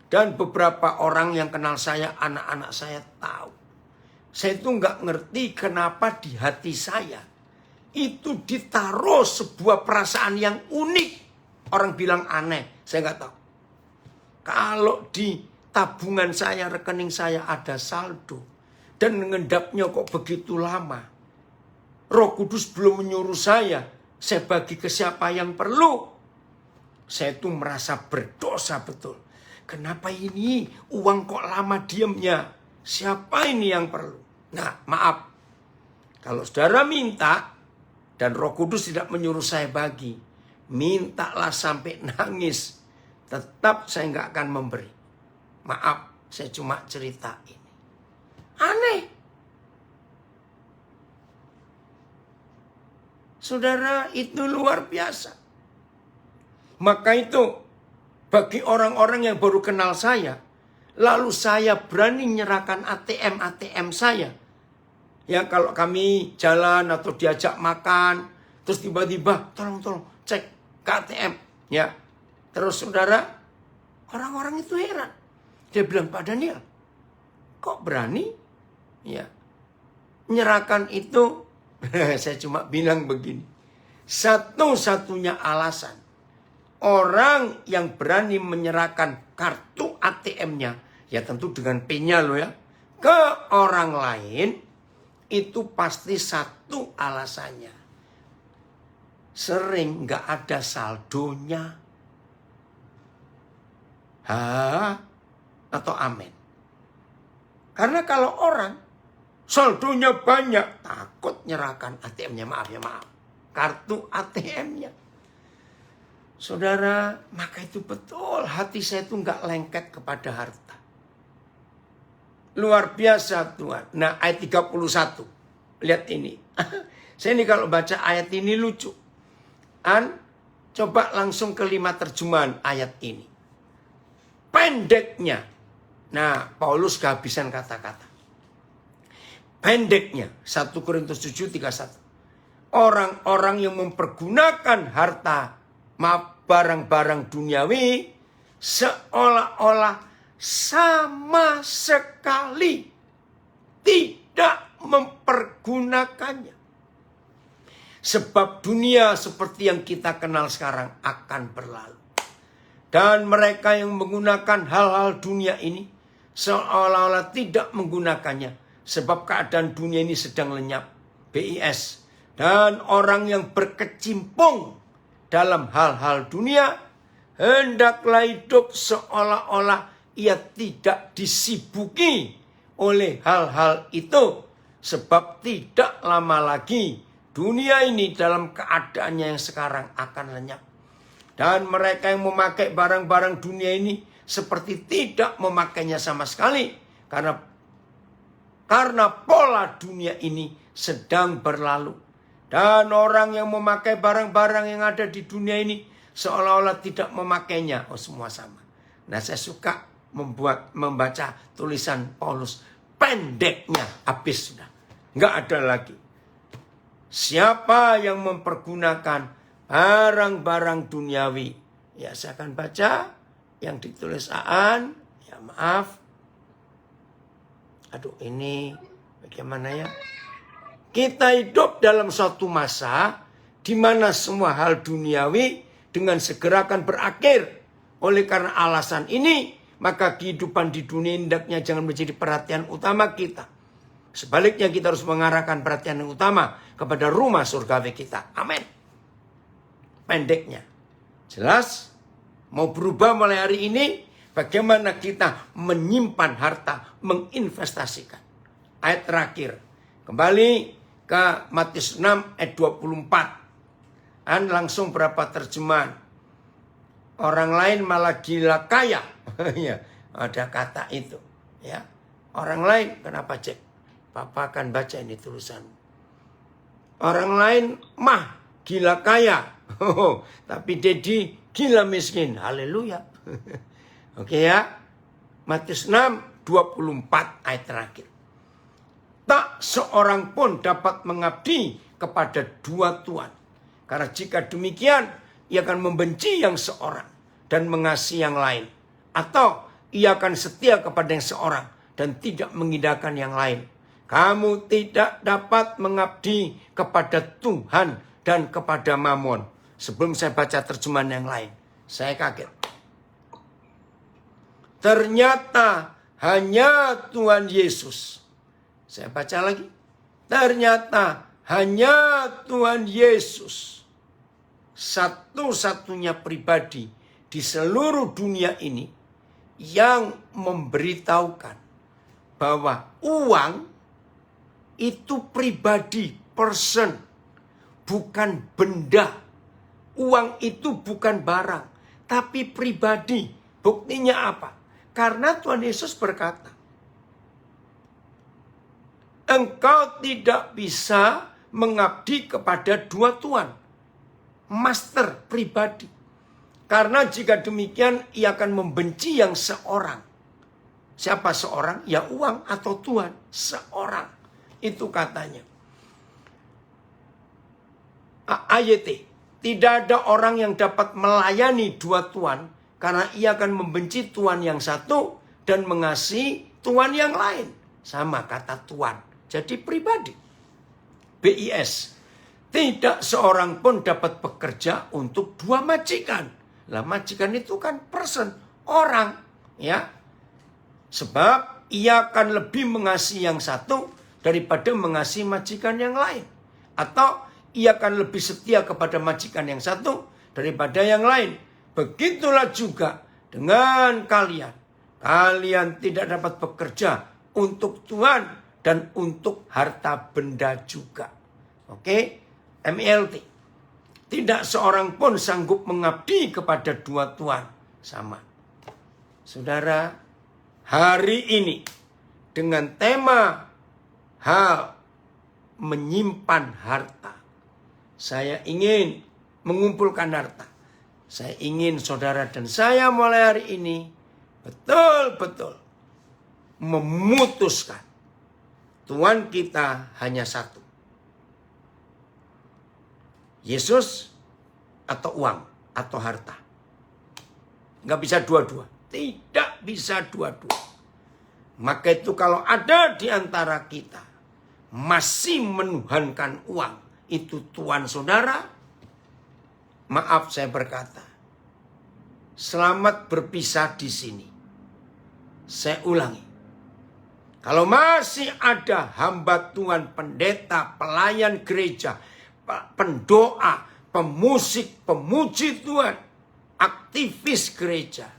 Speaker 1: Dan beberapa orang yang kenal saya, anak-anak saya tahu. Saya itu nggak ngerti kenapa di hati saya itu ditaruh sebuah perasaan yang unik. Orang bilang aneh, saya nggak tahu. Kalau di tabungan saya, rekening saya ada saldo. Dan mengendapnya kok begitu lama. Roh Kudus belum menyuruh saya bagi ke siapa yang perlu. Saya itu merasa berdosa betul. Kenapa ini uang kok lama diamnya? Siapa ini yang perlu? Nah maaf. Kalau saudara minta dan Roh Kudus tidak menyuruh saya bagi. Mintalah sampai nangis. Tetap saya nggak akan memberi. Maaf, saya cuma cerita ini. Aneh. Saudara, itu luar biasa. Maka itu, bagi orang-orang yang baru kenal saya, lalu saya berani menyerahkan ATM saya. Ya kalau kami jalan atau diajak makan, terus tiba-tiba, tolong cek ke ATM. Ya, terus saudara, orang-orang itu heran. Dia bilang, Pak Daniel, kok berani? Ya, menyerahkan itu. Saya cuma bilang begini. Satu-satunya alasan orang yang berani menyerahkan kartu ATM-nya, ya tentu dengan PIN-nya loh ya, ke orang lain, itu pasti satu alasannya. Sering nggak ada saldonya. Atau amin. Karena kalau orang saldonya banyak, takut nyerahkan ATM-nya, maaf, kartu ATM-nya. Saudara, maka itu betul hati saya itu nggak lengket kepada harta. Luar biasa Tuhan. Nah, ayat 31. Lihat ini. Saya ini kalau baca ayat ini lucu. Coba langsung ke 5 terjemahan ayat ini. Pendeknya. Nah, Paulus kehabisan kata-kata. Pendeknya. 1 Korintus 7:31. Orang-orang yang mempergunakan harta, barang-barang duniawi, seolah-olah sama sekali tidak mempergunakannya. Sebab dunia seperti yang kita kenal sekarang akan berlalu. Dan mereka yang menggunakan hal-hal dunia ini seolah-olah tidak menggunakannya. Sebab keadaan dunia ini sedang lenyap. BIS. Dan orang yang berkecimpung dalam hal-hal dunia hendaklah hidup seolah-olah ia tidak disibuki oleh hal-hal itu. Sebab tidak lama lagi dunia ini dalam keadaannya yang sekarang akan lenyap. Dan mereka yang memakai barang-barang dunia ini seperti tidak memakainya sama sekali. Karena pola dunia ini sedang berlalu. Dan orang yang memakai barang-barang yang ada di dunia ini seolah-olah tidak memakainya. Oh, semua sama. Nah, saya suka membaca tulisan Paulus. Pendeknya habis sudah. Nggak ada lagi. Siapa yang mempergunakan barang-barang duniawi? Ya, saya akan baca yang ditulis Aan. Ya, maaf. Aduh, ini bagaimana ya? Kita hidup dalam suatu masa di mana semua hal duniawi dengan segera akan berakhir. Oleh karena alasan ini, maka kehidupan di dunia hendaknya jangan menjadi perhatian utama kita. Sebaliknya kita harus mengarahkan perhatian yang utama kepada rumah surgawi kita. Amin. Pendeknya. Jelas? Mau berubah mulai hari ini? Bagaimana kita menyimpan harta, menginvestasikan. Ayat terakhir. Kembali ke Matius 6 ayat 24. Langsung berapa terjemahan. Orang lain malah gila kaya. Ya, ada kata itu. Ya. Orang lain, kenapa cek? Papa akan baca ini tulisan. Orang lain mah gila kaya. Tapi Dedi gila miskin. Haleluya. Oke ya. Matius 6, 24 ayat terakhir. Tak seorang pun dapat mengabdi kepada dua tuan. Karena jika demikian, ia akan membenci yang seorang dan mengasihi yang lain. Atau ia akan setia kepada yang seorang dan tidak mengindahkan yang lain. Kamu tidak dapat mengabdi kepada Tuhan dan kepada Mamon. Sebelum saya baca terjemahan yang lain, saya kaget. Ternyata hanya Tuhan Yesus. Saya baca lagi. Ternyata hanya Tuhan Yesus. Satu-satunya pribadi di seluruh dunia ini yang memberitahukan bahwa uang itu pribadi, person, bukan benda. Uang itu bukan barang, tapi pribadi. Buktinya apa? Karena Tuhan Yesus berkata, engkau tidak bisa mengabdi kepada dua tuan. Master pribadi. Karena jika demikian, ia akan membenci yang seorang. Siapa seorang? Ya uang atau Tuhan. Seorang. Itu katanya. AYT. Tidak ada orang yang dapat melayani dua tuan. Karena ia akan membenci tuan yang satu dan mengasihi tuan yang lain. Sama kata tuan. Jadi pribadi. BIS. Tidak seorang pun dapat bekerja untuk dua majikan. Lah majikan itu kan person, orang, ya. Sebab ia akan lebih mengasihi yang satu daripada mengasihi majikan yang lain. Atau ia akan lebih setia kepada majikan yang satu daripada yang lain. Begitulah juga dengan kalian. Kalian tidak dapat bekerja untuk Tuhan dan untuk harta benda juga. Oke? MLT. Tidak seorang pun sanggup mengabdi kepada dua tuan. Sama. Saudara, hari ini dengan tema hal menyimpan harta. Saya ingin mengumpulkan harta. Saya ingin saudara dan saya mulai hari ini betul-betul memutuskan Tuhan kita hanya satu. Yesus atau uang atau harta. Nggak bisa dua-dua. Tidak bisa dua-dua. Maka itu kalau ada di antara kita masih menuhankan uang, itu tuan saudara, maaf saya berkata, selamat berpisah di sini. Saya ulangi. Kalau masih ada hamba Tuhan, pendeta, pelayan gereja, pendoa, pemusik, pemuji Tuhan, aktivis gereja,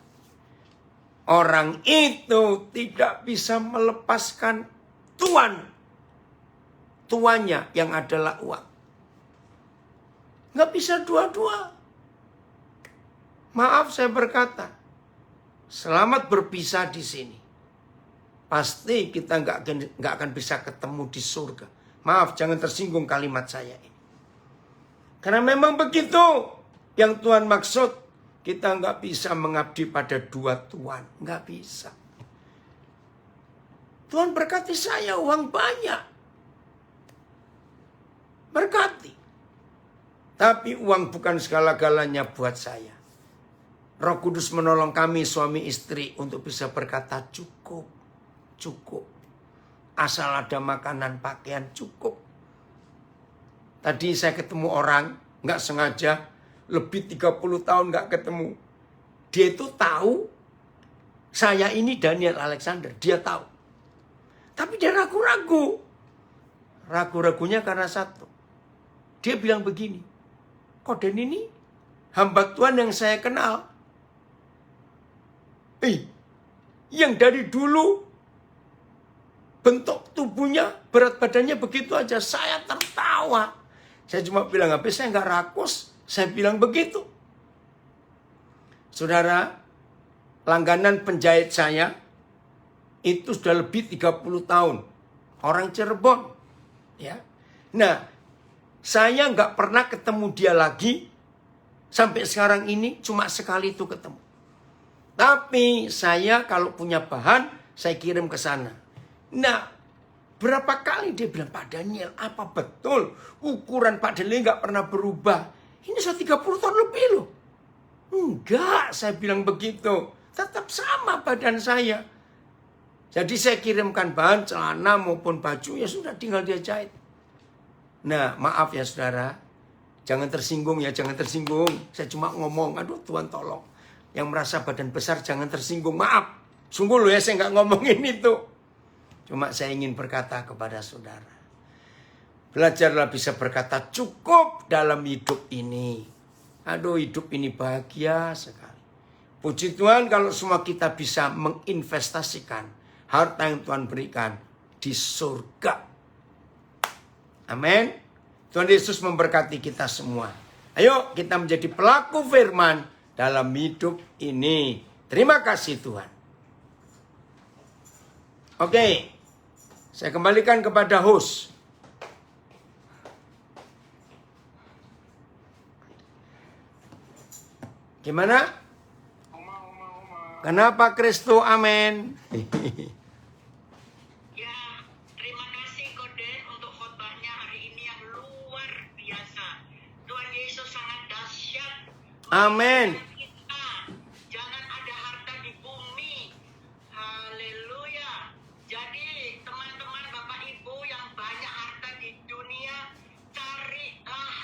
Speaker 1: orang itu tidak bisa melepaskan tuannya yang adalah uang. Nggak bisa dua-dua. Maaf saya berkata, selamat berpisah di sini. Pasti kita nggak akan bisa ketemu di surga. Maaf, jangan tersinggung kalimat saya ini. Karena memang begitu yang Tuhan maksud. Kita nggak bisa mengabdi pada dua tuan. Nggak bisa. Tuhan berkati saya uang banyak. Berkati. Tapi uang bukan segala-galanya buat saya. Roh Kudus menolong kami suami istri untuk bisa berkata cukup. Cukup. Asal ada makanan, pakaian cukup. Tadi saya ketemu orang, nggak sengaja, lebih 30 tahun nggak ketemu. Dia itu tahu, saya ini Daniel Alexander, dia tahu. Tapi dia ragu-ragu. Ragu-ragunya karena satu. Dia bilang begini, kok Dan ini hamba Tuhan yang saya kenal. Yang dari dulu bentuk tubuhnya, berat badannya begitu aja. Saya tertawa. Saya cuma bilang, habis saya nggak rakus. Saya bilang begitu. Saudara, langganan penjahit saya itu sudah lebih 30 tahun. Orang Cirebon. Ya. Nah, saya nggak pernah ketemu dia lagi. Sampai sekarang ini cuma sekali itu ketemu. Tapi saya kalau punya bahan, saya kirim ke sana. Nah, berapa kali dia bilang, Pak Daniel, apa betul ukuran Pak Daniel nggak pernah berubah? Ini sudah 30 tahun lebih loh. Enggak, saya bilang begitu. Tetap sama badan saya. Jadi saya kirimkan bahan, celana maupun baju, ya sudah tinggal dia jahit. Nah, maaf ya saudara. Jangan tersinggung ya, jangan tersinggung. Saya cuma ngomong, aduh Tuhan tolong. Yang merasa badan besar jangan tersinggung. Maaf, sungguh loh ya saya nggak ngomongin itu. Cuma saya ingin berkata kepada saudara. Belajarlah bisa berkata cukup dalam hidup ini. Aduh hidup ini bahagia sekali. Puji Tuhan kalau semua kita bisa menginvestasikan harta yang Tuhan berikan di surga. Amin. Tuhan Yesus memberkati kita semua. Ayo kita menjadi pelaku firman dalam hidup ini. Terima kasih Tuhan. Oke. Saya kembalikan kepada host. Gimana? Kenapa Kristo? Amin.
Speaker 2: Ya, terima kasih Koden untuk khotbahnya hari ini yang luar biasa. Tuhan Yesus sangat dahsyat.
Speaker 1: Amin.
Speaker 2: Jangan ada harta di bumi. Haleluya. Jadi teman-teman Bapak Ibu yang banyak harta di dunia, carilah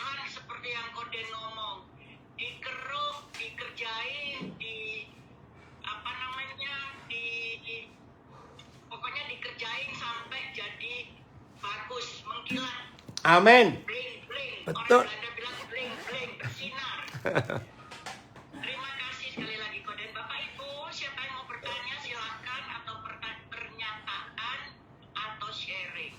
Speaker 1: Amin.
Speaker 2: Bling, bling.
Speaker 1: Betul.
Speaker 2: Orang Belanda bilang bling, bling, bersinar. Terima kasih sekali lagi Koden. Bapak Ibu, siapa yang mau bertanya silakan atau pernyataan atau sharing.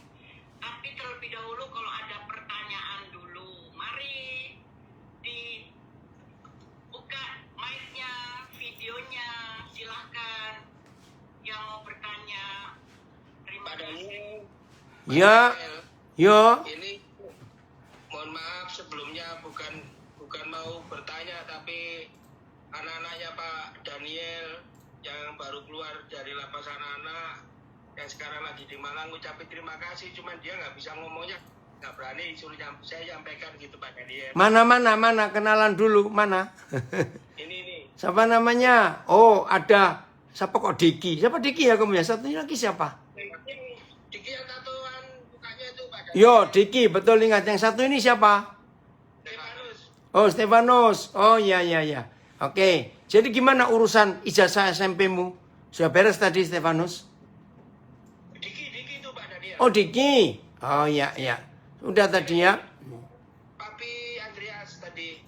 Speaker 2: Tapi terlebih dahulu kalau ada pertanyaan dulu, mari dibuka mic-nya, videonya, silakan. Yang mau bertanya, terima
Speaker 3: Pak
Speaker 2: kasih.
Speaker 3: Daniel,
Speaker 1: Ya, yo.
Speaker 3: ini mohon maaf sebelumnya bukan mau bertanya, tapi anak-anaknya Pak Daniel yang baru keluar dari lapas anak-anak yang sekarang lagi di Malang ngucapin terima kasih, cuman dia nggak bisa ngomongnya, nggak berani, suruh saya sampaikan gitu Pak Daniel.
Speaker 1: Mana kenalan dulu, mana?
Speaker 3: Ini
Speaker 1: Siapa namanya? Oh, ada. Siapa kok Diki? Siapa Diki ya kamu ya? Satunya lagi siapa?
Speaker 3: Diki yang tatoan mukanya itu Pak Daniel.
Speaker 1: Yo, Diki, betul ingat. Yang satu ini siapa?
Speaker 3: Stefanus.
Speaker 1: Oh, Stefanus. Oh, ya. Oke. Jadi gimana urusan ijazah SMP-mu? Sudah beres tadi, Stefanus?
Speaker 3: Diki itu Pak Daniel.
Speaker 1: Oh, Diki. Oh, ya. Udah tadi ya?
Speaker 3: Papi Andreas tadi.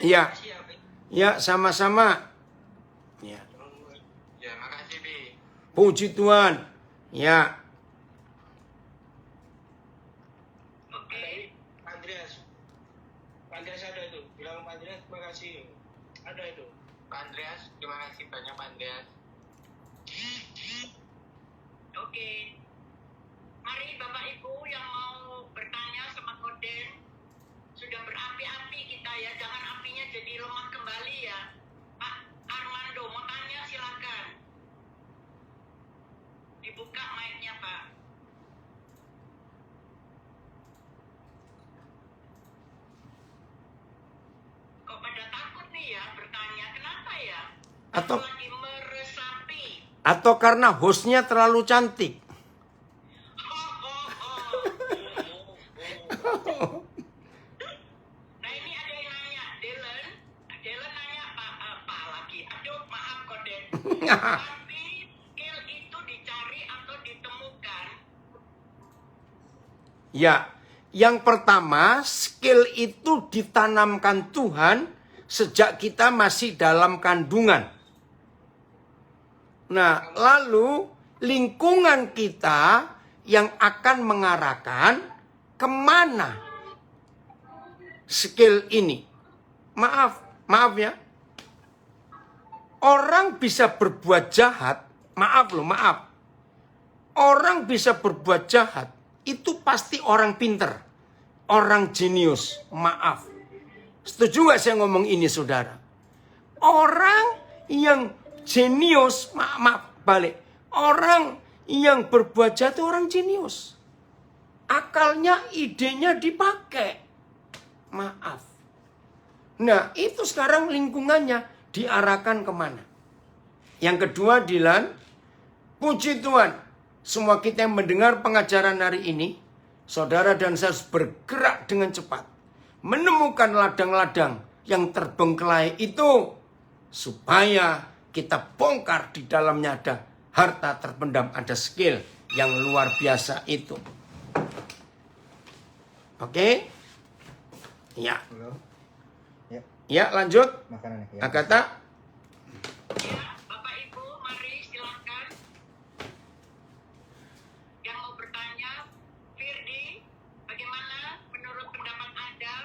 Speaker 1: Iya.
Speaker 3: Makasih ya, Pi.
Speaker 1: Ya, sama-sama. Ya.
Speaker 3: Ya, makasih Bi.
Speaker 1: Puji Tuhan. Ya.
Speaker 2: Oke.
Speaker 3: Andreas ada itu, bilang Pak Andreas terima kasih, ada itu Pak Andreas, terima kasih banyak Pak Andreas.
Speaker 2: Oke. Mari Bapak Ibu yang mau bertanya sama Koden, sudah berapi-api kita ya, jangan apinya jadi lemah kembali ya. Pak Armando mau tanya silakan. Dibuka mic-nya Pak. Kok pada takut nih ya bertanya, kenapa ya?
Speaker 1: Atau
Speaker 2: Lagi meresapi.
Speaker 1: atau karena hostnya terlalu cantik.
Speaker 2: Nah ini ada yang nanya, Dylan nanya Pak lagi. Aduh maaf Koden. Tapi skill itu dicari atau ditemukan?
Speaker 1: Ya, yang pertama, skill itu ditanamkan Tuhan sejak kita masih dalam kandungan. Nah, lalu lingkungan kita yang akan mengarahkan kemana skill ini. Maaf ya. Orang bisa berbuat jahat, maaf. Orang bisa berbuat jahat, itu pasti orang pinter. Orang jenius, maaf. Setuju gak saya ngomong ini saudara? Orang yang jenius, maaf balik. Orang yang berbuat jahat itu orang jenius. Akalnya, idenya dipakai. Maaf. Nah, itu sekarang lingkungannya diarahkan kemana? Yang kedua, Dilan, puji Tuhan, semua kita yang mendengar pengajaran hari ini, saudara dan saya harus bergerak dengan cepat. Menemukan ladang-ladang yang terbengkelai itu, supaya kita bongkar di dalamnya ada harta terpendam, ada skill yang luar biasa itu. Oke? Ya.
Speaker 4: Halo. Ya,
Speaker 1: Ya, lanjut.
Speaker 4: makanan ya.
Speaker 1: Agatha.
Speaker 2: Ya, Bapak Ibu, mari silakan. Yang mau bertanya, Firdi, bagaimana menurut pendapat Anda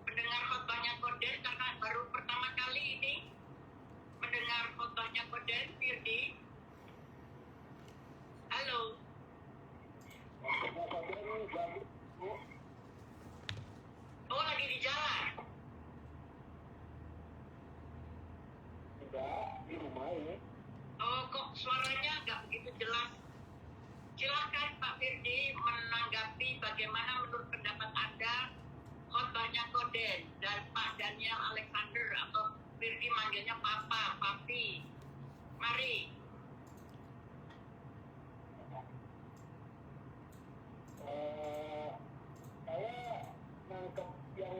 Speaker 2: mendengar khotbahnya Koden, karena baru pertama kali ini mendengar khotbahnya Koden, Firdi? Halo. Oh, lagi di jalan.
Speaker 3: Di rumah ini.
Speaker 2: Oh, kok suaranya nggak begitu jelas. Silakan Pak Firdi menanggapi bagaimana menurut pendapat Anda khotbahnya Koden dan Pak Daniel Alexander atau Firdi manggilnya Papa, Papi. Mari.
Speaker 3: Saya nangkep yang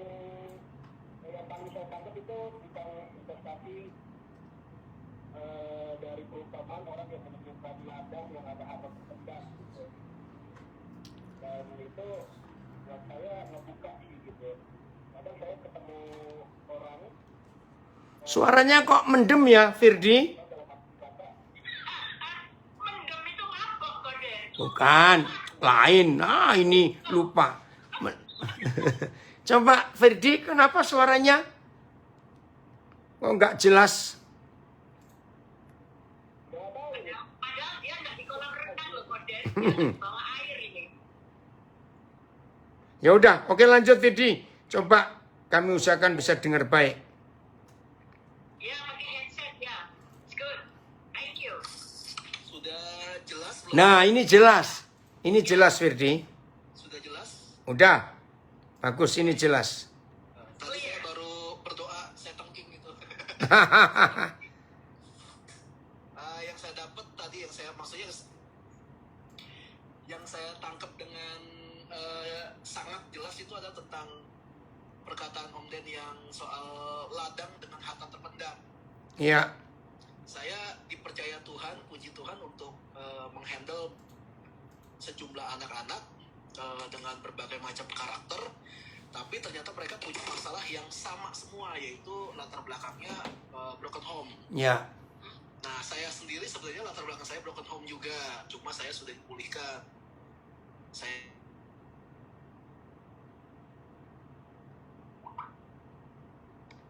Speaker 3: paling saya tangkap itu bukan investasi dari perumpamaan orang yang menemukan ladang yang ada harta terpendam gitu. Dan itu buat saya ngebuka sih gitu. Kadang saya ketemu orang
Speaker 1: Suaranya kok mendem ya, Firdi?
Speaker 2: Mendem itu ngambek Koden.
Speaker 1: Bukan, lain. Ah, ini lupa. Coba Firdi, kenapa suaranya kok nggak jelas?
Speaker 2: Padahal dia nggak di kolam renang loh Koden. Dia di bawah air ini.
Speaker 1: Ya udah, oke lanjut Firdi. Coba kami usahakan bisa dengar baik.
Speaker 2: Ya pakai headset ya. It's good. Thank you.
Speaker 3: sudah jelas belum?
Speaker 1: Nah, ini jelas. Ini jelas Firdi.
Speaker 3: Sudah jelas?
Speaker 1: Udah. Bagus, ini jelas.
Speaker 3: Tadi saya baru berdoa, saya tengking gitu. Yang saya dapat tadi, yang saya tangkap dengan sangat jelas itu ada tentang perkataan Om Den yang soal ladang dengan harta terpendam.
Speaker 1: Iya.
Speaker 3: Saya dipercaya Tuhan, puji Tuhan untuk menghandle sejumlah anak-anak dengan berbagai macam karakter, tapi ternyata mereka punya masalah yang sama semua, yaitu latar belakangnya broken home.
Speaker 1: Ya.
Speaker 3: Nah, saya sendiri sebenarnya latar belakang saya broken home juga, cuma saya sudah dipulihkan. Saya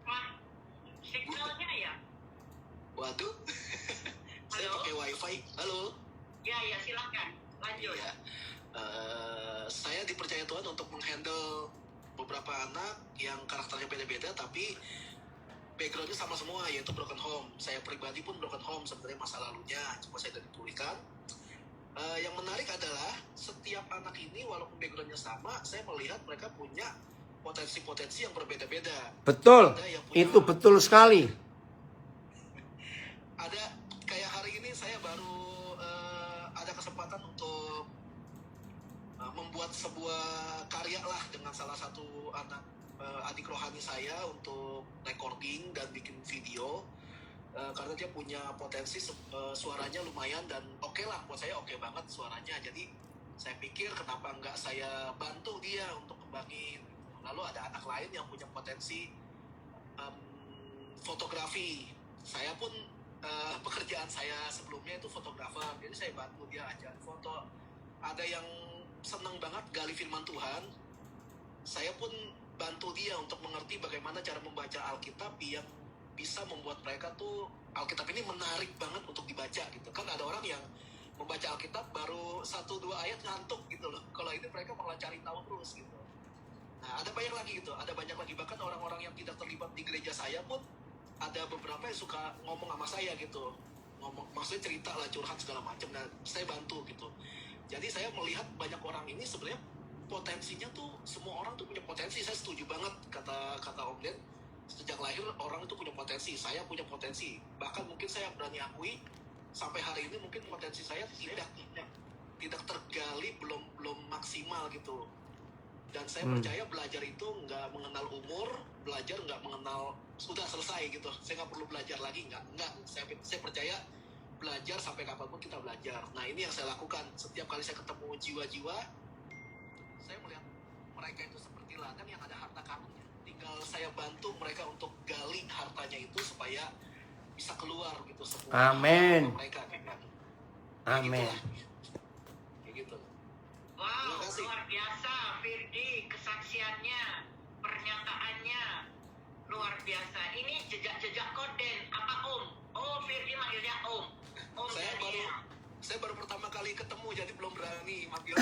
Speaker 2: Wah, signalnya ya.
Speaker 3: waduh, saya
Speaker 2: Halo?
Speaker 3: pakai wifi. Halo.
Speaker 2: Ya silakan. Lanjut.
Speaker 3: Iya. Saya dipercaya Tuhan untuk menghandle beberapa anak yang karakternya beda-beda, tapi backgroundnya sama semua, yaitu broken home. Saya pribadi pun broken home sebenarnya masa lalunya, cuma saya sudah dipulihkan. Yang menarik adalah setiap anak ini walaupun backgroundnya sama, saya melihat mereka punya potensi-potensi yang berbeda-beda.
Speaker 1: Betul.
Speaker 3: Ada yang punya-
Speaker 1: Itu betul sekali.
Speaker 3: Ada kayak hari ini saya baru ada kesempatan untuk membuat sebuah karya lah dengan salah satu anak adik rohani saya untuk recording dan bikin video. Karena dia punya potensi suaranya lumayan dan oke lah, buat saya oke banget suaranya. Jadi saya pikir kenapa nggak saya bantu dia untuk kembangin. Lalu ada anak lain yang punya potensi fotografi. Saya pun pekerjaan saya sebelumnya itu fotografer, jadi saya bantu dia ajarin foto. Ada yang seneng banget gali firman Tuhan, saya pun bantu dia untuk mengerti bagaimana cara membaca Alkitab yang bisa membuat mereka tuh Alkitab ini menarik banget untuk dibaca gitu. Kan ada orang yang membaca Alkitab baru 1-2 ayat ngantuk gitu loh. Kalau ini mereka malah cari tahu terus gitu. Nah, ada banyak lagi gitu. Ada banyak lagi, bahkan orang-orang yang tidak terlibat di gereja saya pun ada beberapa yang suka ngomong sama saya gitu. Maksudnya cerita lah, curhat segala macam, dan saya bantu gitu. Jadi saya melihat banyak orang ini sebenarnya potensinya tuh, semua orang tuh punya potensi. Saya setuju banget kata Om Den. Sejak lahir orang itu punya potensi. Saya punya potensi. Bahkan mungkin saya berani akui sampai hari ini mungkin potensi saya tidak tergali, belum maksimal gitu. Dan saya percaya belajar itu nggak mengenal umur, belajar nggak mengenal sudah selesai gitu. Saya nggak perlu belajar lagi, nggak. Saya percaya belajar sampai kapanpun kita belajar. Nah, ini yang saya lakukan. Setiap kali saya ketemu jiwa-jiwa, saya melihat mereka itu seperti ladang yang ada harta karunnya. Tinggal saya bantu mereka untuk gali hartanya itu supaya bisa keluar gitu semua.
Speaker 1: Amin.
Speaker 3: Mereka gitu.
Speaker 1: Amin.
Speaker 3: Kayak gitu.
Speaker 2: Wow,
Speaker 3: Terima kasih.
Speaker 2: luar biasa Firdi, kesaksiannya, pernyataannya luar biasa. Ini jejak-jejak Koden apa Om? Oh, Firdi manggilnya Om. Om Daniel.
Speaker 3: Saya baru pertama kali ketemu, jadi belum berani manggil.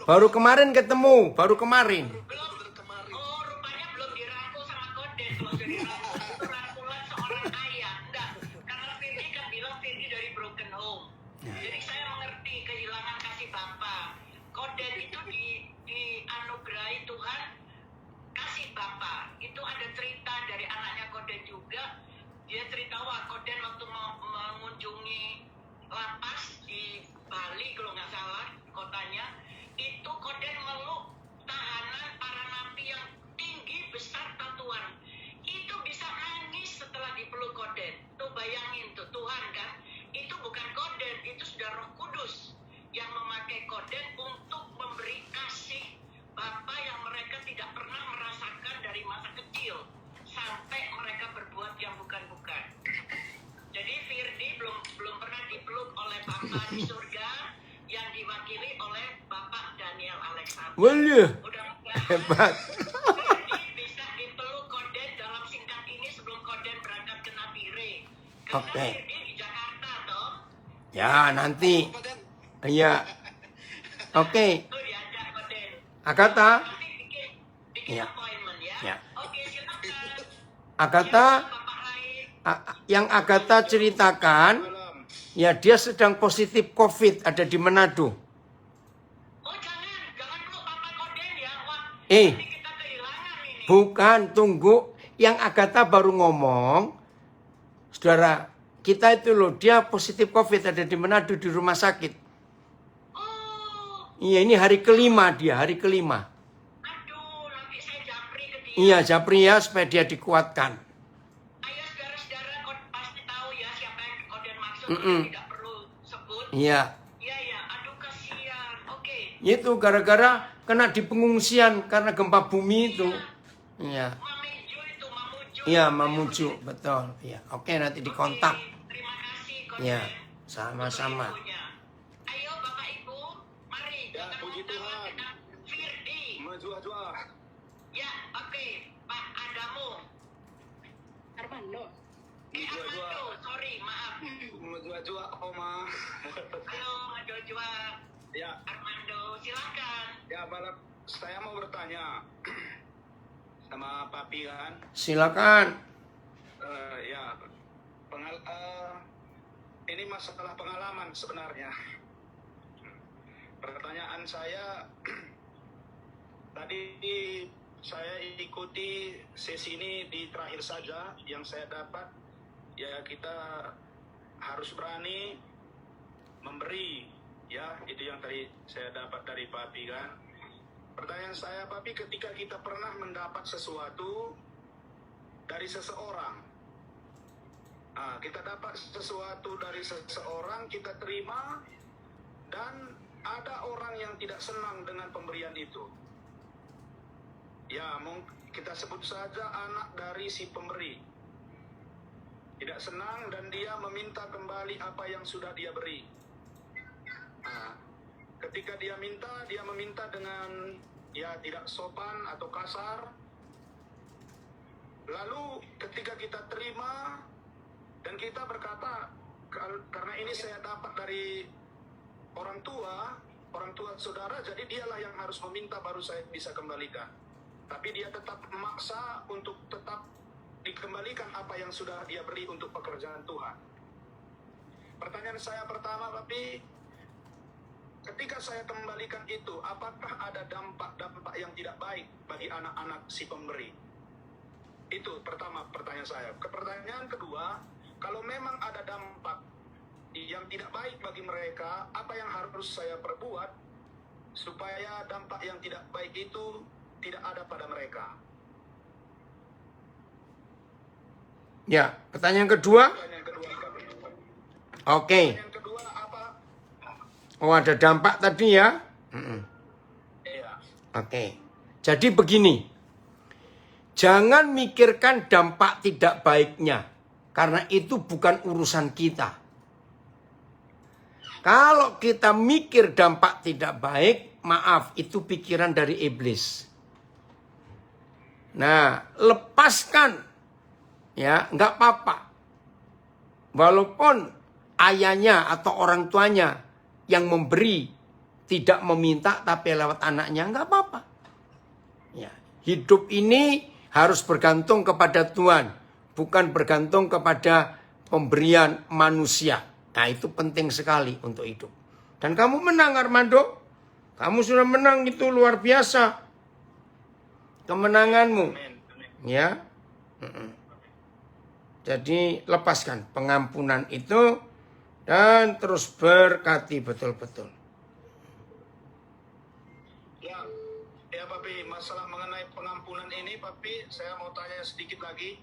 Speaker 1: Baru kemarin ketemu, baru kemarin.
Speaker 2: Belum.
Speaker 3: Kemarin.
Speaker 2: Oh, rupanya belum dirangkul sama Koden. Kalau sudah dirangkul itu rangkulan seorang ayah. Enggak, karena Firdi kan bilang Firdi dari broken home. Jadi saya mengerti kehilangan kasih Bapa. Koden itu dianugerahi Tuhan kasih Bapa. Itu ada cerita dari anaknya Koden juga. Dia cerita wah Koden waktu mau mengunjungi lapas di Bali kalau nggak salah kotanya, itu Koden meluk tahanan para napi yang tinggi besar tatuan. Itu bisa nangis setelah dipeluk Koden. Tuh bayangin tuh Tuhan kan. Itu bukan Koden, itu sudah Roh Kudus yang memakai korden untuk memberi kasih Bapa yang mereka tidak pernah merasakan dari masa kecil sampai mereka berbuat yang bukan-bukan. Jadi Firdi belum pernah dipeluk oleh Bapa di surga yang diwakili oleh Bapak Daniel Alexander.
Speaker 1: Waduh,
Speaker 2: Mudah-mudahan
Speaker 1: hebat.
Speaker 2: Firdi bisa dipeluk korden dalam singkat ini sebelum korden berangkat ke Nabire. Karena
Speaker 1: Oke.
Speaker 2: Firdi di Jakarta toh.
Speaker 1: Ya, nanti. Iya. Oke,
Speaker 2: Itu diajak korden.
Speaker 1: Agatha.
Speaker 2: Nanti bikin
Speaker 1: Iya.
Speaker 2: appointment ya.
Speaker 1: Ya.
Speaker 2: Oke, silakan.
Speaker 1: Agatha,
Speaker 2: Bapak Rai.
Speaker 1: yang Agatha ceritakan, ya dia sedang positif COVID, ada di Manado.
Speaker 2: Oh jangan peluk Papa korden ya. Wah,
Speaker 1: Eh.
Speaker 2: nanti kita kehilangan ini.
Speaker 1: Bukan, tunggu. Yang Agatha baru ngomong, saudara, kita itu loh, dia positif COVID, ada di Manado, di rumah sakit.
Speaker 2: Oh,
Speaker 1: Iya, ini hari kelima dia, hari kelima.
Speaker 2: aduh, nanti saya japri ke dia.
Speaker 1: Iya, Japri ya, supaya dia dikuatkan.
Speaker 2: Ayo saudara-saudara pasti tahu ya siapa yang korden maksud.
Speaker 1: Mm-mm.
Speaker 2: Tidak perlu sebut.
Speaker 1: Iya,
Speaker 2: Iya ya, aduh kasihan. Oke.
Speaker 1: itu gara-gara kena di pengungsian karena gempa bumi itu. Iya,
Speaker 2: Mamuju itu, Mamuju.
Speaker 1: iya, Mamuju, betul. Iya, oke, nanti dikontak.
Speaker 2: Oke, terima kasih korden.
Speaker 1: Iya, sama-sama.
Speaker 2: Untuk infonya. Ayo Bapak Ibu, mari
Speaker 3: Ya,
Speaker 2: kita
Speaker 3: puji
Speaker 2: ngobrol
Speaker 3: Tuhan.
Speaker 2: dengan Firdi.
Speaker 3: Menjua-jua.
Speaker 2: Ya, oke, Pak Adamu.
Speaker 5: Armando.
Speaker 2: Armando, sorry, maaf.
Speaker 3: Menjua-jua, Oma.
Speaker 2: Halo, Joshua.
Speaker 3: Ya,
Speaker 2: Armando, silakan.
Speaker 3: ya balap. Saya mau bertanya sama Papi kan.
Speaker 1: Silakan.
Speaker 3: Ya, ini masalah pengalaman sebenarnya. Pertanyaan saya, tadi saya ikuti sesi ini di terakhir saja yang saya dapat, ya kita harus berani memberi, ya itu yang tadi saya dapat dari Papi kan. Pertanyaan saya, Papi, ketika kita pernah mendapat sesuatu dari seseorang, kita dapat sesuatu dari seseorang, kita terima, dan ada orang yang tidak senang dengan pemberian itu. Ya, kita sebut saja anak dari si pemberi. Tidak senang dan dia meminta kembali apa yang sudah dia beri. Ketika dia meminta dengan ya tidak sopan atau kasar. Lalu ketika kita terima dan kita berkata, karena ini saya dapat dari orang tua saudara, jadi dialah yang harus meminta baru saya bisa kembalikan. Tapi dia tetap memaksa untuk tetap dikembalikan apa yang sudah dia beri untuk pekerjaan Tuhan. Pertanyaan saya pertama, Papi, ketika saya kembalikan itu, apakah ada dampak-dampak yang tidak baik bagi anak-anak si pemberi? Itu pertama pertanyaan saya. Pertanyaan kedua, kalau memang ada dampak yang tidak baik bagi mereka, apa yang harus saya perbuat supaya dampak yang tidak baik itu tidak ada pada mereka?
Speaker 1: Ya, pertanyaan kedua.
Speaker 3: Pertanyaan kedua,
Speaker 1: Oke.
Speaker 3: pertanyaan kedua apa?
Speaker 1: Oh, ada dampak tadi ya.
Speaker 3: Iya.
Speaker 1: Oke. Jadi begini. Jangan mikirkan dampak tidak baiknya. Karena itu bukan urusan kita. Kalau kita mikir dampak tidak baik, maaf, itu pikiran dari iblis. Nah, lepaskan. Ya, nggak apa-apa. Walaupun ayahnya atau orang tuanya yang memberi tidak meminta tapi lewat anaknya, nggak apa-apa. Ya, hidup ini harus bergantung kepada Tuhan, bukan bergantung kepada pemberian manusia. Nah, itu penting sekali untuk hidup. Dan kamu menang, Armando. Kamu sudah menang, itu luar biasa kemenanganmu.
Speaker 3: Amin.
Speaker 1: Ya. Jadi lepaskan pengampunan itu dan terus berkati betul-betul.
Speaker 3: Ya, Papi, masalah mengenai pengampunan ini, Papi, saya mau tanya sedikit lagi.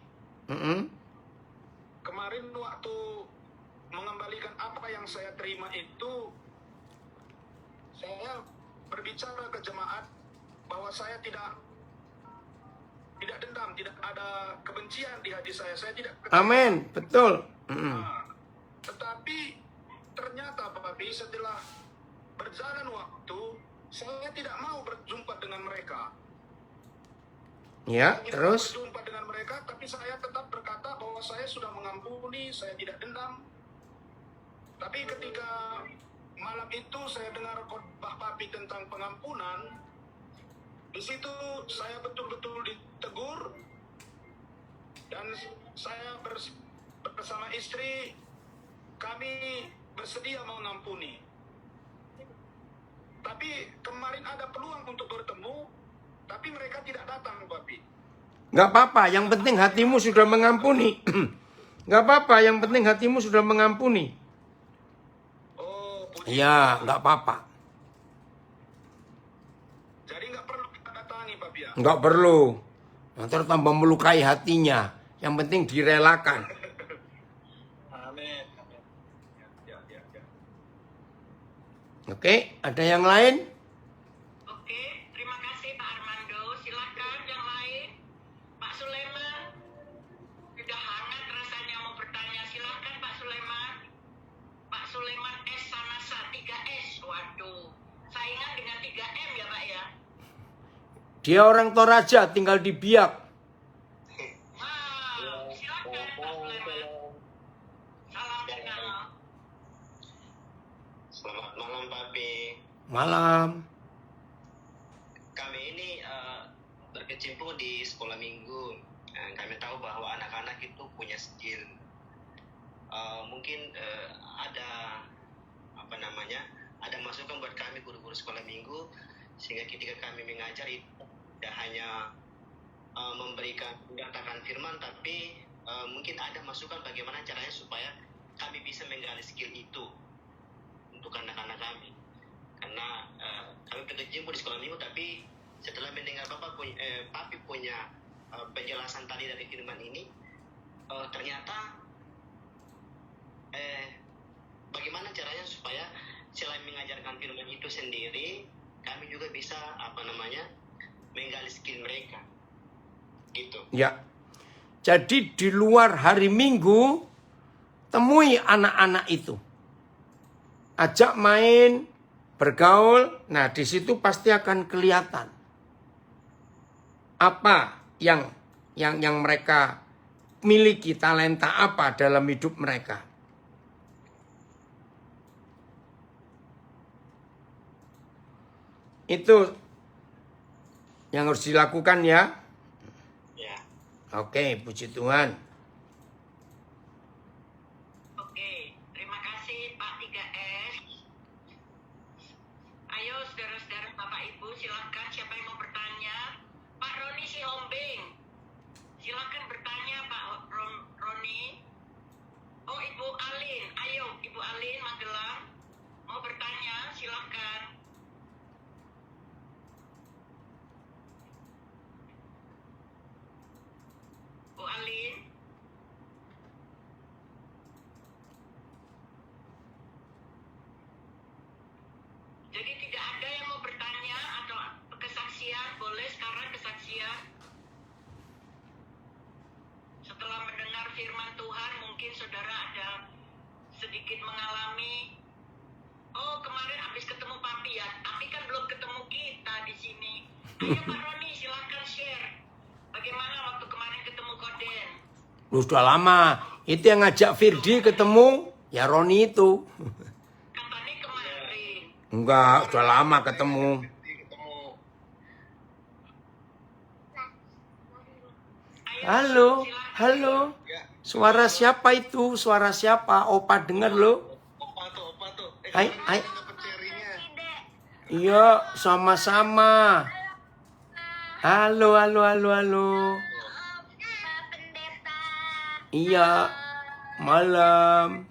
Speaker 3: Kemarin waktu mengembalikan apa yang saya terima itu,
Speaker 6: saya berbicara ke jemaat bahwa saya tidak dendam, tidak ada kebencian di hati saya tidak kecewa.
Speaker 1: Amin, betul.
Speaker 6: Nah, tetapi ternyata Papi, setelah berjalan waktu, saya tidak mau berjumpa dengan mereka.
Speaker 1: Ya,
Speaker 6: Saya tidak
Speaker 1: terus?
Speaker 6: mau berjumpa dengan mereka, tapi saya tetap berkata bahwa saya sudah mengampuni, saya tidak dendam. Tapi ketika malam itu saya dengar khotbah Papi tentang pengampunan, di situ saya betul-betul ditegur, dan saya bersama istri, kami bersedia mengampuni. Tapi kemarin ada peluang untuk bertemu, tapi mereka tidak datang, Papi.
Speaker 1: Nggak apa-apa, yang penting hatimu sudah mengampuni. Nggak apa-apa, yang penting hatimu sudah mengampuni.
Speaker 6: Oh, puji
Speaker 1: Ya,
Speaker 6: Tuhan.
Speaker 1: nggak apa-apa.
Speaker 6: Jadi nggak perlu kita datangi, Papi ya?
Speaker 1: Nggak perlu. Nanti tambah melukai hatinya. Yang penting direlakan.
Speaker 6: Amin. Ya.
Speaker 1: Oke, ada yang lain?
Speaker 2: Oke, terima kasih Pak Armando. Silakan yang lain. Pak Sulaiman. Sudah hangat rasanya mau bertanya. Silakan Pak Sulaiman. Pak Sulaiman S. Sanasa 3S. Waduh. Saingan dengan 3M ya Pak ya.
Speaker 1: Dia orang Toraja, tinggal di Biak.
Speaker 2: Wow. Silakan Pak Sulaiman. Salam kenal.
Speaker 3: Selamat malam, Papi.
Speaker 1: Malam.
Speaker 3: Kami ini berkecimpung di sekolah minggu. Kami tahu bahwa anak-anak itu punya skill. Mungkin ada ada masukan buat kami guru-guru sekolah minggu, sehingga ketika kami mengajar itu tidak hanya memberikan menyatakan firman, tapi mungkin ada masukan bagaimana caranya supaya kami bisa menggali skill itu untuk anak-anak kami. Karena kami berkecimpung di sekolah minggu, tapi setelah mendengar Papi punya penjelasan tadi dari firman ini, ternyata bagaimana caranya supaya selain mengajarkan firman itu sendiri, kami juga bisa menggali skill mereka, gitu.
Speaker 1: Ya. Jadi di luar hari Minggu, temui anak-anak itu. Ajak main, bergaul. Nah, di situ pasti akan kelihatan apa yang mereka miliki, talenta apa dalam hidup mereka. Itu yang harus dilakukan ya.
Speaker 3: Ya.
Speaker 1: Oke, puji Tuhan.
Speaker 2: Oke, terima kasih Pak 3S. Ayo saudara-saudara Bapak Ibu, silakan siapa yang mau bertanya. Pak Roni Sihombing, silakan bertanya Pak Roni. Oh, Ibu Alin, ayo Ibu Alin Magelang mau bertanya, silakan. Bu Alin. Jadi tidak ada yang mau bertanya atau kesaksian, boleh sekarang kesaksian. Setelah mendengar firman Tuhan, mungkin saudara ada sedikit mengalami, oh kemarin habis ketemu Papi ya, tapi kan belum ketemu kita di sini. Ayo Pak Roni, silakan share. Bagaimana waktu kemarin ketemu Koden?
Speaker 1: Sudah lama. Itu yang ngajak Firdi ketemu, ya Roni itu.
Speaker 2: Katanya kemarin.
Speaker 1: Enggak, sudah lama ketemu.
Speaker 2: Ayo,
Speaker 1: Halo,
Speaker 2: silakan.
Speaker 1: halo. Suara siapa itu? Suara siapa? Opa dengar lo.
Speaker 3: Opa tuh.
Speaker 1: Hai. Iya, sama-sama. Halo. Iya, malam.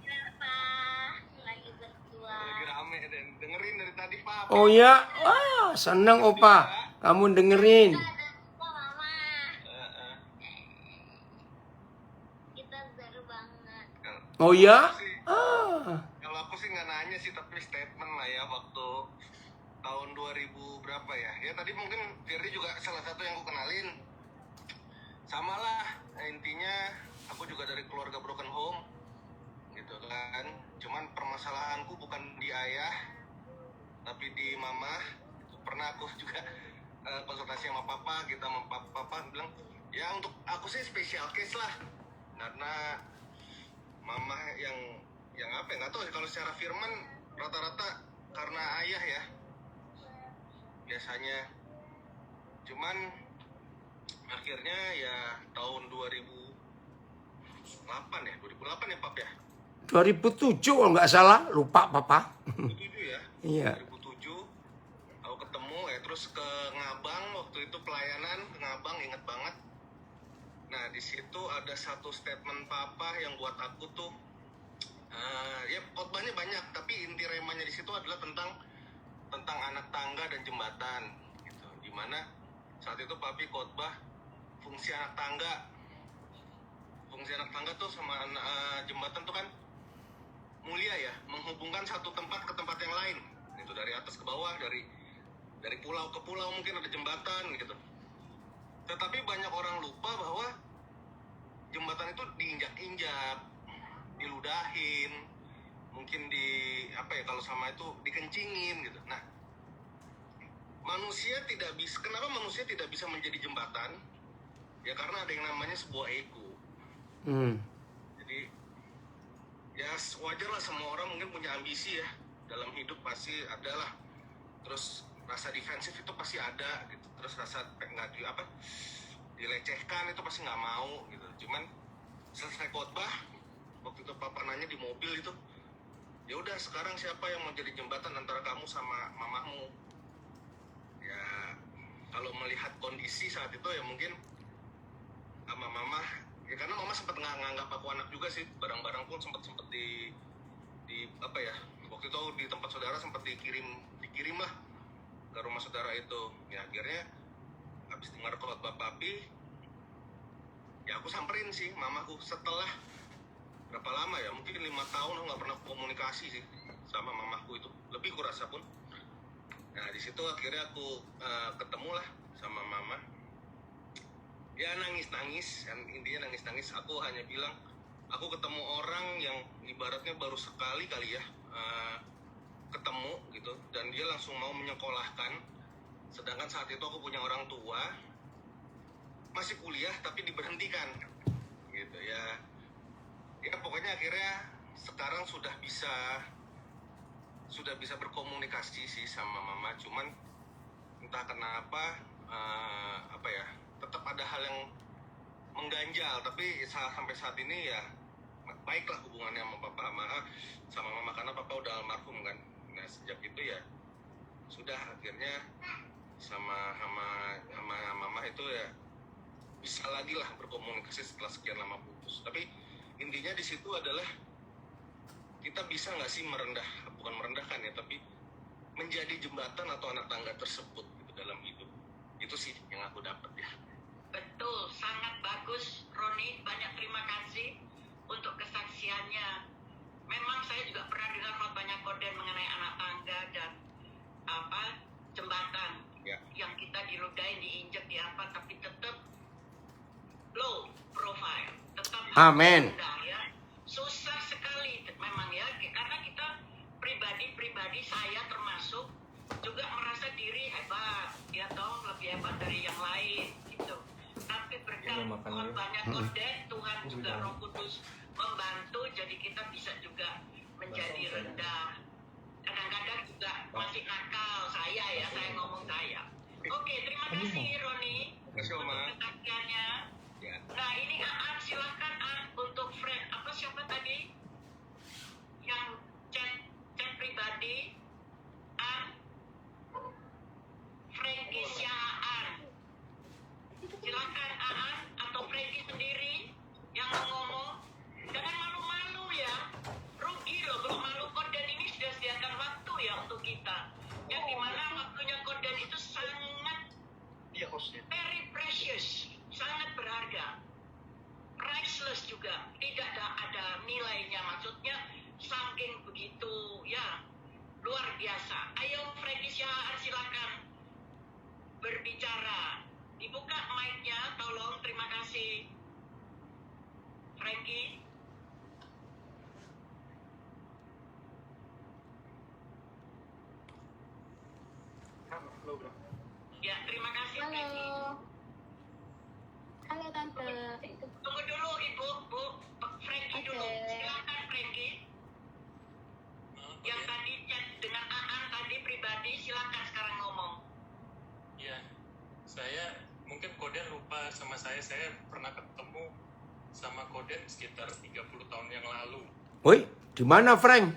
Speaker 6: Lagi rame dan dengerin dari tadi, Pak.
Speaker 1: Oh ya, wah senang Opa. Kamu dengerin.
Speaker 7: Kita seru banget.
Speaker 1: Oh ya?
Speaker 6: Kalau aku sih nggak nanya sih, tapi statement lah ya waktu
Speaker 8: tahun 2000 berapa ya? Ya tadi mungkin Firdy juga salah satu yang aku kenalin. Sama lah, intinya aku juga dari keluarga broken home gitu kan. Cuman permasalahanku bukan di ayah tapi di mama. Pernah aku juga konsultasi sama papa, kita sama papa bilang ya untuk aku sih special case lah, karena mama yang apa ya, nggak tahu kalau secara firman rata-rata karena ayah ya biasanya. Cuman akhirnya ya tahun 2008 ya Pap ya,
Speaker 1: 2007 kalau nggak salah, lupa papa.
Speaker 8: 2007 ya.
Speaker 1: Iya.
Speaker 8: 2007 aku ketemu ya, terus ke Ngabang waktu itu pelayanan ke Ngabang, inget banget. Nah di situ ada satu statement papa yang buat aku tuh ya khotbahnya banyak tapi inti remanya di situ adalah tentang anak tangga dan jembatan gitu. Dimana saat itu papi khotbah fungsi anak tangga tuh sama jembatan tuh kan mulia ya, menghubungkan satu tempat ke tempat yang lain gitu, dari atas ke bawah, dari pulau ke pulau mungkin ada jembatan gitu. Tetapi banyak orang lupa bahwa jembatan itu diinjak-injak, diludahin, mungkin kalau sama itu dikencingin gitu. Nah, kenapa manusia tidak bisa menjadi jembatan? Ya karena ada yang namanya sebuah ego. Jadi ya wajar lah, semua orang mungkin punya ambisi ya dalam hidup, pasti ada lah. Terus rasa defensif itu pasti ada gitu. Terus rasa dilecehkan itu pasti nggak mau gitu. Cuman selesai khotbah waktu itu papa nanya di mobil itu, ya udah sekarang siapa yang mau jadi jembatan antara kamu sama mamamu? Ya kalau melihat kondisi saat itu ya mungkin sama mama ya, karena mama sempat nganggap aku anak juga sih. Barang-barang pun sempat di apa ya, waktu itu di tempat saudara sempat dikirim lah ke rumah saudara itu. Ya akhirnya habis dengar khotbah papi ya aku samperin sih mamaku. Setelah berapa lama ya, mungkin 5 tahun aku nggak pernah komunikasi sih sama mamaku itu, lebih kurasa pun. Nah di situ akhirnya aku ketemu lah sama mama. Ya nangis, intinya nangis. Aku hanya bilang, aku ketemu orang yang ibaratnya baru sekali kali ya ketemu gitu, dan dia langsung mau menyekolahkan. Sedangkan saat itu aku punya orang tua masih kuliah tapi diberhentikan gitu ya. Ya pokoknya akhirnya sekarang sudah bisa berkomunikasi sih sama mama. Cuman entah kenapa tetap ada hal yang mengganjal. Tapi sampai saat ini ya baiklah hubungannya sama mama karena papa udah almarhum kan. Nah sejak itu ya sudah, akhirnya sama mama itu ya bisa lagi lah berkomunikasi setelah sekian lama putus. Tapi intinya di situ adalah kita bisa nggak sih bukan merendahkan ya, tapi menjadi jembatan atau anak tangga tersebut gitu dalam hidup. Itu sih yang aku dapat ya.
Speaker 2: Betul, sangat bagus Roni, banyak terima kasih untuk kesaksiannya. Memang saya juga pernah dengar khotbahnya Koden mengenai anak tangga dan jembatan
Speaker 8: Ya.
Speaker 2: yang kita diludahin, diinjak, tapi tetap low profile, tetap
Speaker 1: Amin.
Speaker 2: rendah ya. Susah sekali memang ya, karena kita pribadi saya termasuk juga merasa diri hebat, ya toh lebih hebat dari yang lain gitu. Tapi berkat khotbahnya Koden, Tuhan juga Roh Kudus membantu, jadi kita bisa juga menjadi rendah. Kadang-kadang juga masih nakal saya ngomong saya. Oke, terima kasih Roni
Speaker 8: Kasih,
Speaker 2: untuk
Speaker 8: Oma.
Speaker 2: kesaksiannya.
Speaker 8: Ya.
Speaker 2: Nah ini Aan, silahkan Aan untuk friend siapa tadi yang chat pribadi. Aan, Frankie Aan, silahkan Aan atau Frankie sendiri yang mau ngomong. Jangan malu-malu ya, rugi loh kalau malu. Koden ini sudah sediakan waktu ya untuk kita, yang dimana waktunya Koden itu sangat very precious, sangat berharga, priceless juga, tidak ada nilainya, maksudnya saking begitu ya luar biasa. Ayo Freddy Syahar, silakan berbicara. Dibuka mic-nya, tolong. Terima kasih. Frankie. Ya, terima kasih, Frankie.
Speaker 5: Halo. Halo Tante.
Speaker 2: Tunggu dulu, Ibu. Bu, Frankie dulu.
Speaker 5: Oke.
Speaker 2: Silakan, Frankie. Yang tadi chat dengan Aan tadi pribadi, silakan sekarang ngomong.
Speaker 9: Ya, saya mungkin Koden lupa sama saya pernah ketemu sama Koden sekitar 30 tahun yang lalu.
Speaker 1: Woi, di mana Frank?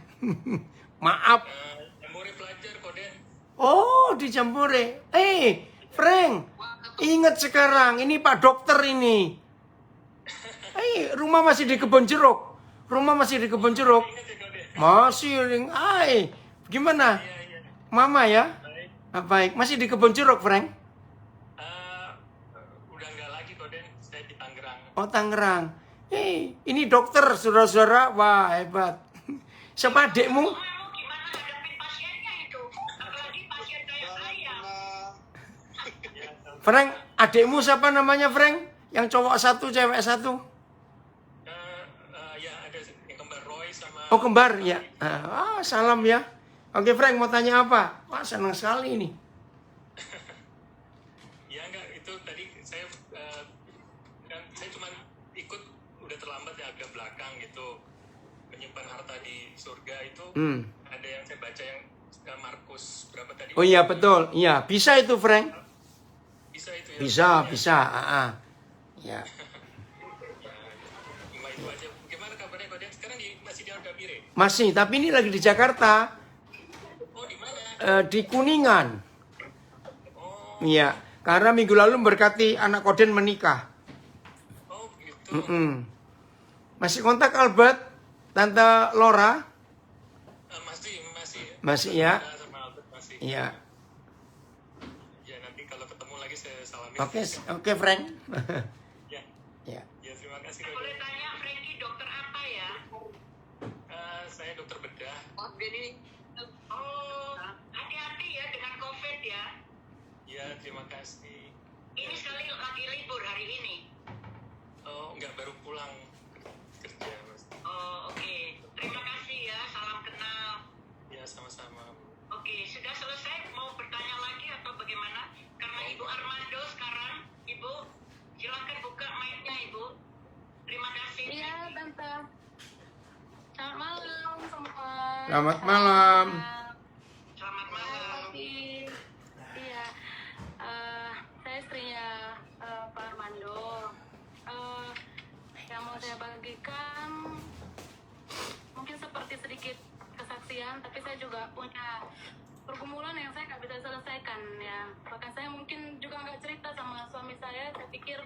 Speaker 1: Maaf.
Speaker 9: Jambore pelajar Koden.
Speaker 1: Oh, di Jambore. Frank, ingat sekarang, ini Pak Dokter ini. Rumah masih di Kebon Jeruk. Rumah masih di Kebon Jeruk.
Speaker 9: Ingat ya Koden?
Speaker 1: Masih, gimana?
Speaker 9: Iya.
Speaker 1: Mama ya?
Speaker 9: Baik.
Speaker 1: Baik, masih di Kebon Jeruk, Frank?
Speaker 9: Udah nggak lagi Koden, saya di Tangerang.
Speaker 1: Oh, Tangerang. Ini dokter, saudara-saudara. Wah, hebat. Siapa adikmu?
Speaker 2: Kamu gimana hadapin pasiennya itu? Apalagi pasien kayak saya.
Speaker 1: Frank, adikmu siapa namanya, Frank? Yang cowok satu, cewek satu?
Speaker 9: Ya ada yang kembar Roy sama.
Speaker 1: Oh, kembar, ya. Salam ya. Oke, Frank, mau tanya apa? Wah, senang sekali ini.
Speaker 9: Ya enggak, itu tadi saya kan saya cuma ikut udah terlambat ya agak belakang gitu. Menyimpan harta di surga itu ada yang saya baca yang Markus berapa tadi?
Speaker 1: Oh iya, betul. Iya, bisa itu, Frank.
Speaker 9: Bisa itu ya.
Speaker 1: Bisa. Ya.
Speaker 9: Cuma itu aja. Gimana kabarnya Koden? Sekarang masih di Algabire?
Speaker 1: Masih, tapi ini lagi di Jakarta.
Speaker 9: Oh, di mana?
Speaker 1: Di Kuningan.
Speaker 9: Oh,
Speaker 1: Iya, karena minggu lalu memberkati anak Koden menikah.
Speaker 9: oh gitu.
Speaker 1: Masih kontak Albert, Tante Laura?
Speaker 9: Masih.
Speaker 1: Masih ya?
Speaker 9: Sama Albert masih.
Speaker 1: Iya.
Speaker 9: Ya nanti kalau ketemu lagi saya salamin.
Speaker 1: Oke, Frank.
Speaker 9: Ya.
Speaker 1: Ya.
Speaker 9: Ya terima kasih
Speaker 2: Boleh
Speaker 9: Koden.
Speaker 2: tanya, Frankie dokter apa ya?
Speaker 9: Saya dokter bedah.
Speaker 2: Oh, hati-hati ya dengan COVID ya.
Speaker 9: Ya terima kasih.
Speaker 2: Ini sekali lagi libur hari ini.
Speaker 9: Oh enggak, baru pulang kerja Mas.
Speaker 2: Oh, oke. Terima kasih ya, salam kenal.
Speaker 9: Ya sama-sama.
Speaker 2: Oke, sudah selesai? Mau bertanya lagi atau bagaimana? Karena Ibu Armando sekarang, Ibu, silakan buka mic-nya Ibu. Terima kasih.
Speaker 5: Iya Tante. Selamat malam semua.
Speaker 1: Selamat malam.
Speaker 2: Selamat
Speaker 5: Terima
Speaker 2: malam.
Speaker 5: kasih. Iya. Saya istrinya Pak Armando. Yang mau saya bagikan mungkin seperti sedikit kesaksian, tapi saya juga punya pergumulan yang saya nggak bisa selesaikan ya. Bahkan saya mungkin juga nggak cerita sama suami saya pikir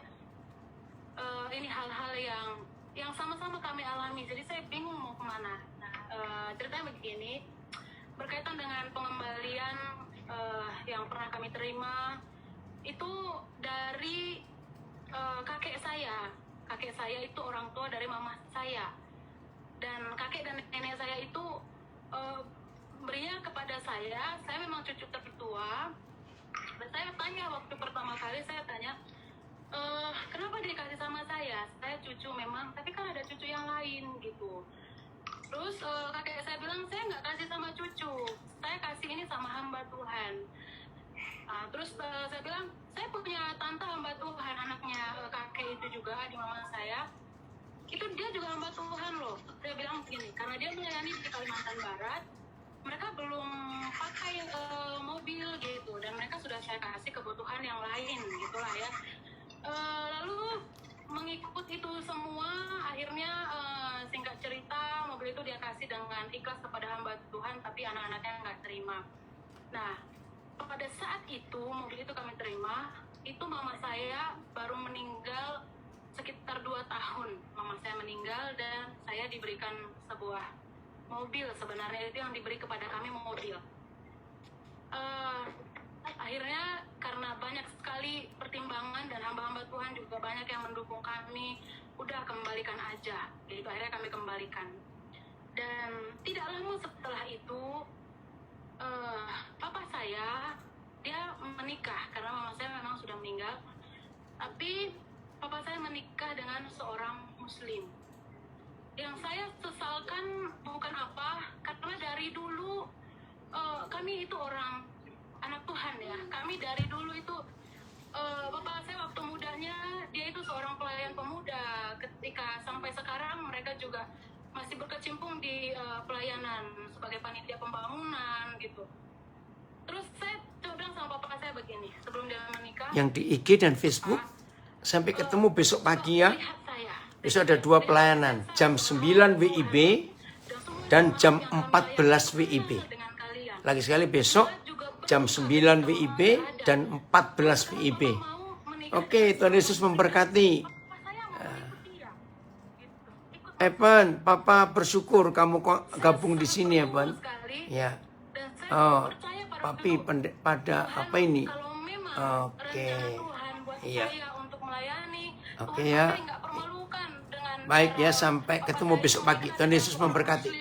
Speaker 5: ini hal-hal yang sama-sama kami alami, jadi saya bingung mau kemana. Ceritanya begini, berkaitan dengan pengembalian yang pernah kami terima itu dari kakek saya. Kakek saya itu orang tua dari mama saya, dan kakek dan nenek saya itu berinya kepada saya memang cucu tertua. Dan saya tanya waktu pertama kali, saya tanya, kenapa dikasih sama saya cucu memang, tapi kan ada cucu yang lain gitu. Terus kakek saya bilang, saya nggak kasih sama cucu, saya kasih ini sama hamba Tuhan. Terus saya bilang, saya punya tante hamba Tuhan, anaknya kakek itu juga di mama saya, itu dia juga hamba Tuhan loh. Saya bilang begini, karena dia melayani di Kalimantan Barat, mereka belum pakai mobil gitu, dan mereka sudah saya kasih kebutuhan yang lain gitulah ya. Lalu mengikut itu semua, akhirnya singkat cerita, mobil itu dia kasih dengan ikhlas kepada hamba Tuhan, tapi anak-anaknya nggak terima. Nah, pada saat itu mobil itu kami terima, itu mama saya baru meninggal sekitar 2 tahun. Mama saya meninggal dan saya diberikan sebuah mobil. Sebenarnya itu yang diberi kepada kami, mobil. Akhirnya karena banyak sekali pertimbangan dan hamba-hamba Tuhan juga banyak yang mendukung kami, udah kembalikan aja. Jadi akhirnya kami kembalikan. Dan tidak lama setelah itu papa saya dia menikah karena mama saya memang sudah meninggal. Tapi papa saya menikah dengan seorang muslim. Yang saya sesalkan bukan apa, karena dari dulu kami itu orang anak Tuhan ya. Kami dari dulu itu bapak saya waktu mudanya dia itu seorang pelayan pemuda. Ketika sampai sekarang mereka juga masih berkecimpung di pelayanan sebagai panitia pembangunan gitu. Terus saya coba bilang sama bapak saya begini sebelum dia menikah.
Speaker 1: Yang di IG dan Facebook, sampai ketemu besok pagi ya. Besok ada 2 pelayanan, jam 9 WIB dan jam 14 WIB. Lagi sekali besok jam 9 WIB dan 14 WIB. Oke, Tuhan Yesus memberkati. Evan, Papa bersyukur kamu kok gabung di sini, Evan. Ya. Oh, Papi pada apa ini? Oke. Iya. Oke ya. Baik ya, sampai ketemu besok pagi. Tuhan Yesus memberkati.